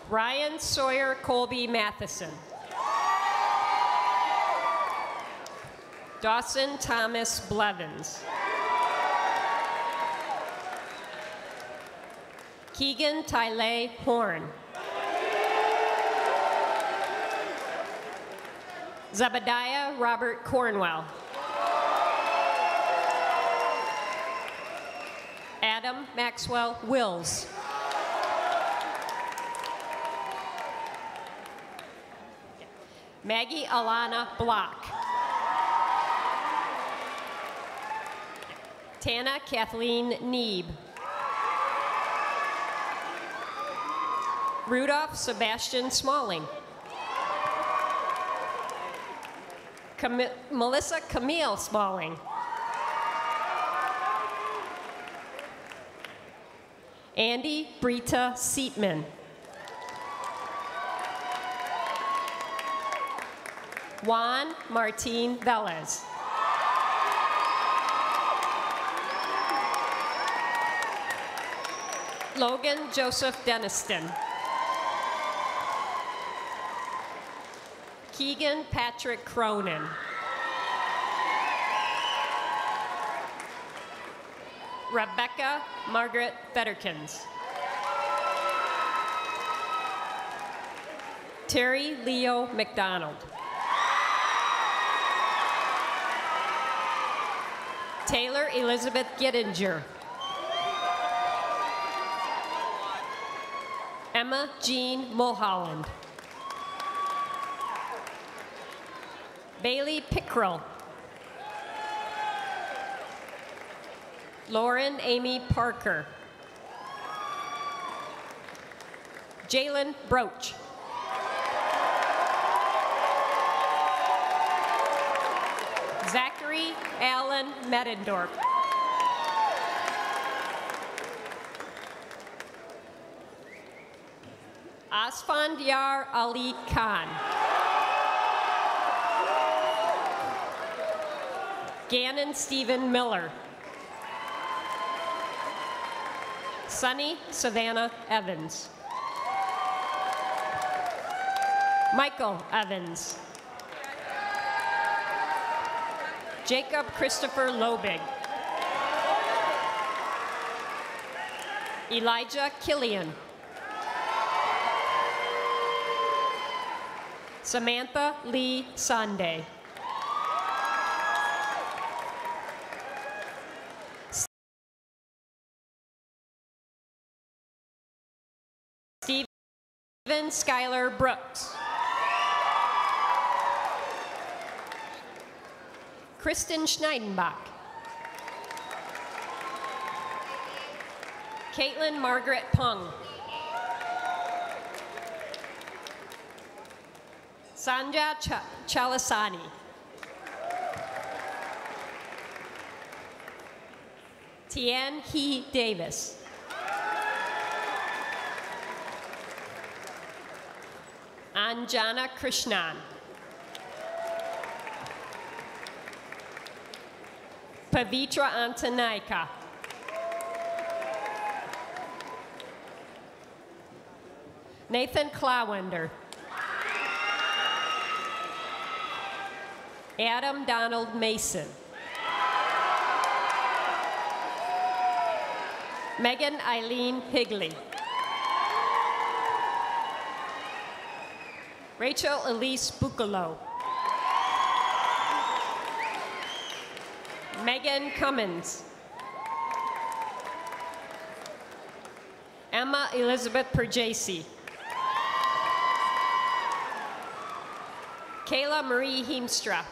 Ryan Sawyer Colby Matheson. Dawson Thomas Blevins. Keegan Tylay Horn. Zebediah Robert Cornwell. Adam Maxwell Wills. Maggie Alana Block. Tana Kathleen Neeb. Rudolph Sebastian Smalling. Melissa Camille Smalling. Andy Brita Seatman. Juan Martin Velez. Logan Joseph Deniston. Keegan Patrick Cronin. Rebecca Margaret Fetterkins. Terry Leo McDonald. Taylor Elizabeth Gittinger. Emma Jean Mulholland. Bailey Pickrell. Lauren Amy Parker. Jalen Broach. Zachary Allen Medendorf. Asfandyar Ali Khan. Gannon Stephen Miller. Sunny Savannah Evans. Michael Evans. Jacob Christopher Lobig. Elijah Killian. Samantha Lee Sunday. Stephen Skylar Brooks. Kristen Schneidenbach. Caitlin Margaret Pung. Sanja Chalasani. Tian He Davis. Anjana Krishnan. Pavitra Antanaika. Nathan Klawender. Adam Donald Mason. Megan Eileen Higley. Rachel Elise Bucalo. Megan Cummins. Emma Elizabeth Perjasi. Kayla Marie Heemstra.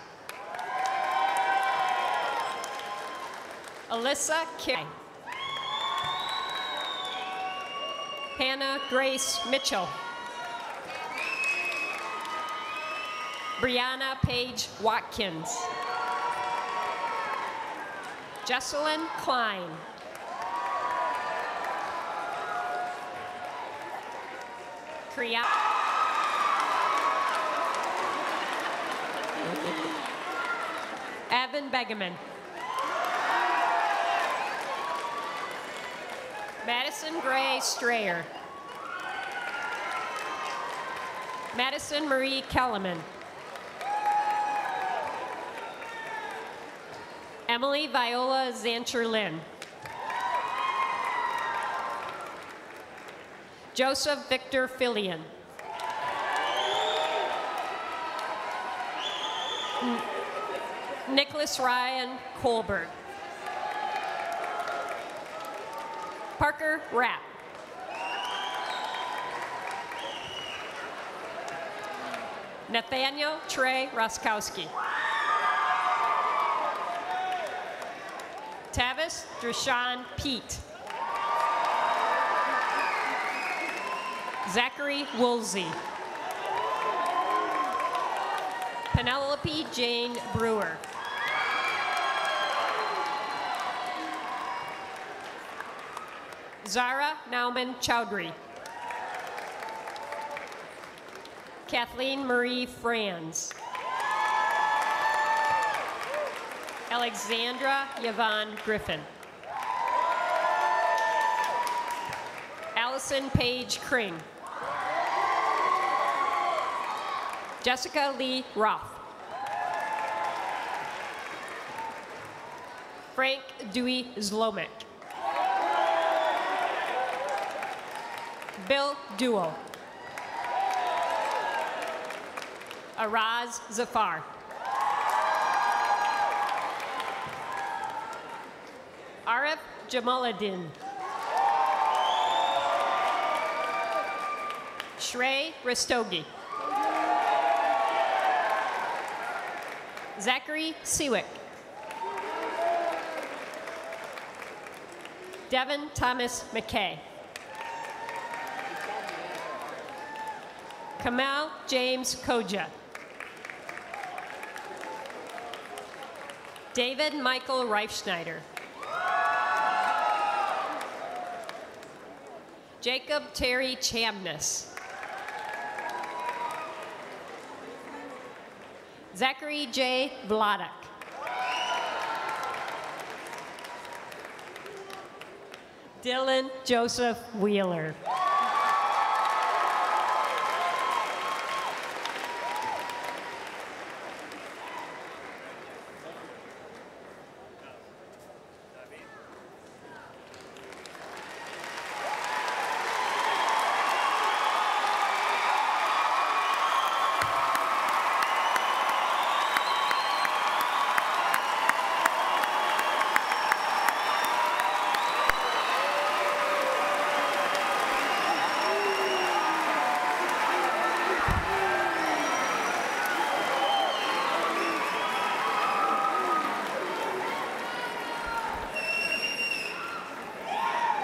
Alyssa Kay. Hannah Grace Mitchell. Brianna Paige Watkins. Jesselyn Klein. Kriya. Evan Begeman. Madison Gray Strayer. Madison Marie Kellerman. Emily Viola Zancher-Lynn. Joseph Victor Fillion. Nicholas Ryan Colberg. Parker Rapp. Nathaniel Trey Roskowski. Tavis Drashawn Pete. Zachary Woolsey. Penelope Jane Brewer. Zara Nauman Chowdhury. Kathleen Marie Franz. Alexandra Yvonne Griffin. Allison Paige Kring. Jessica Lee Roth. Frank Dewey Zlomek. Bill Duo. Araz Zafar. Arif Jamaluddin. Shrey Rastogi. Zachary Sewick. Devin Thomas McKay. Kamal James Koja. David Michael Reifschneider. Jacob Terry Chamness. Zachary J. Vladak. Dylan Joseph Wheeler.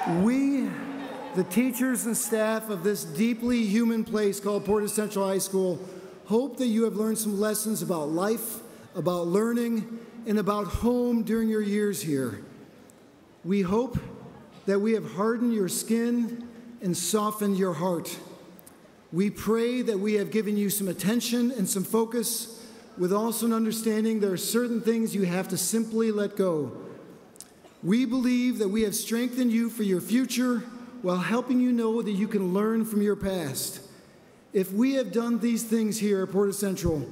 We, the teachers and staff of this deeply human place called Portage Central High School, hope that you have learned some lessons about life, about learning, and about home during your years here. We hope that we have hardened your skin and softened your heart. We pray that we have given you some attention and some focus, with also an understanding there are certain things you have to simply let go. We believe that we have strengthened you for your future while helping you know that you can learn from your past. If we have done these things here at Portage Central,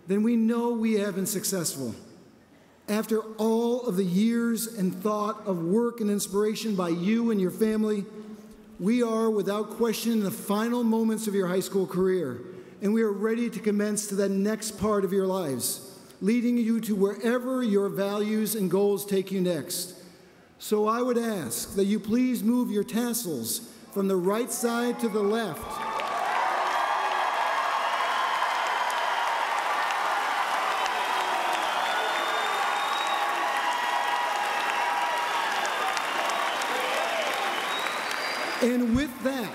then we know we have been successful. After all of the years and thought of work and inspiration by you and your family, we are, without question, in the final moments of your high school career, and we are ready to commence to that next part of your lives, leading you to wherever your values and goals take you next. So I would ask that you please move your tassels from the right side to the left. And with that,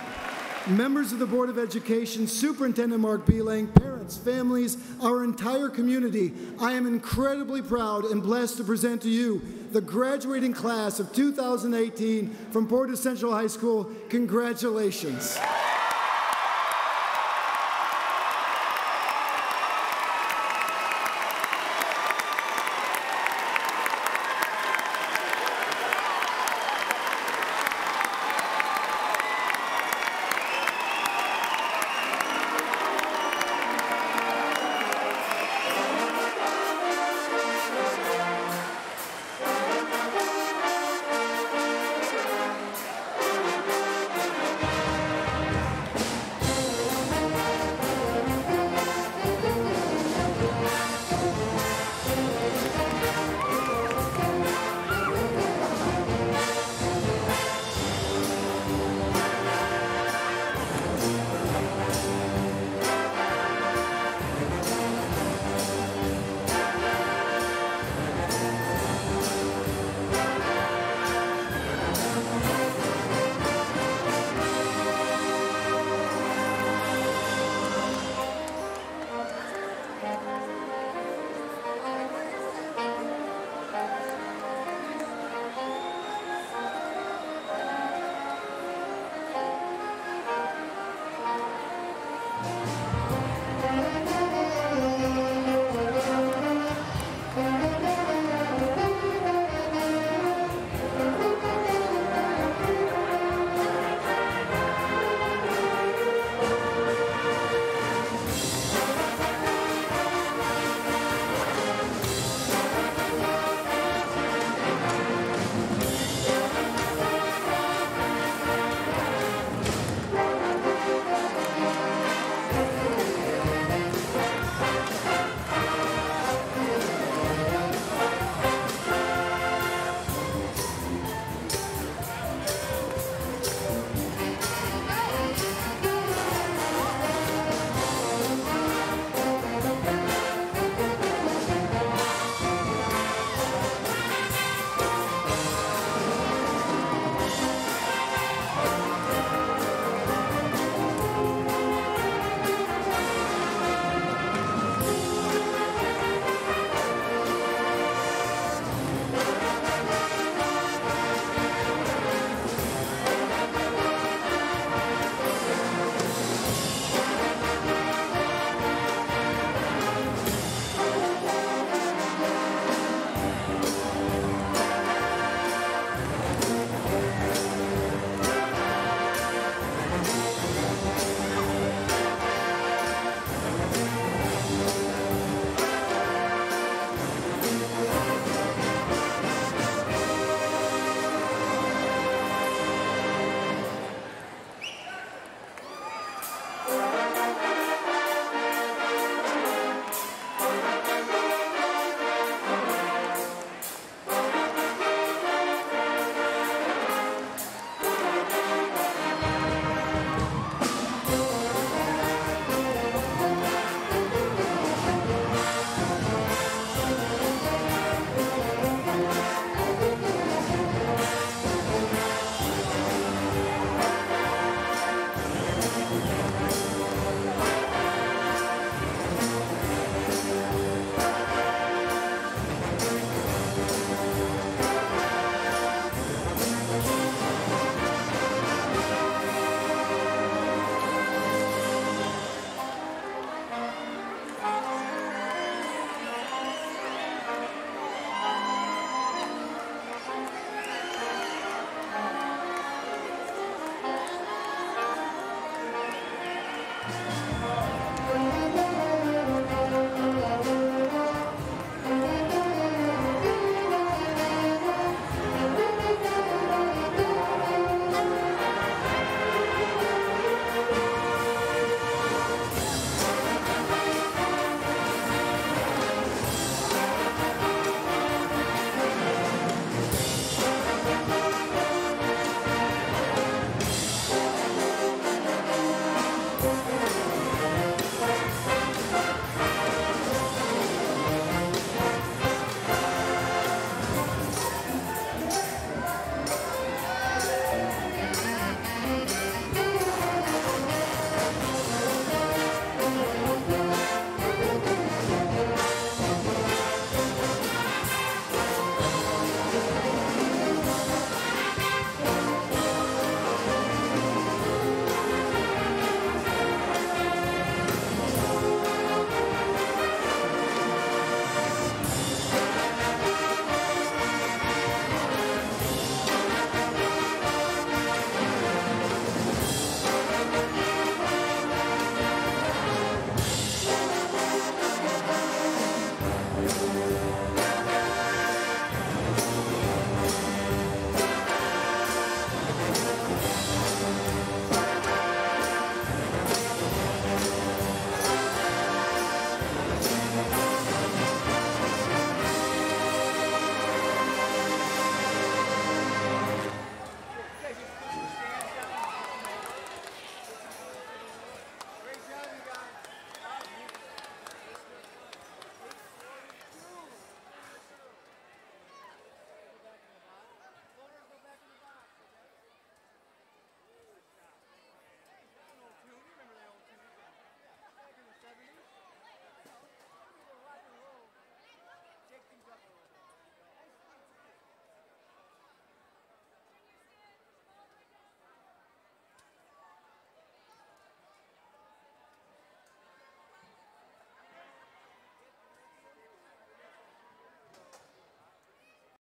members of the Board of Education, Superintendent Mark Beelang, parents, families, our entire community, I am incredibly proud and blessed to present to you the graduating class of 2018 from Portage Central High School. Congratulations.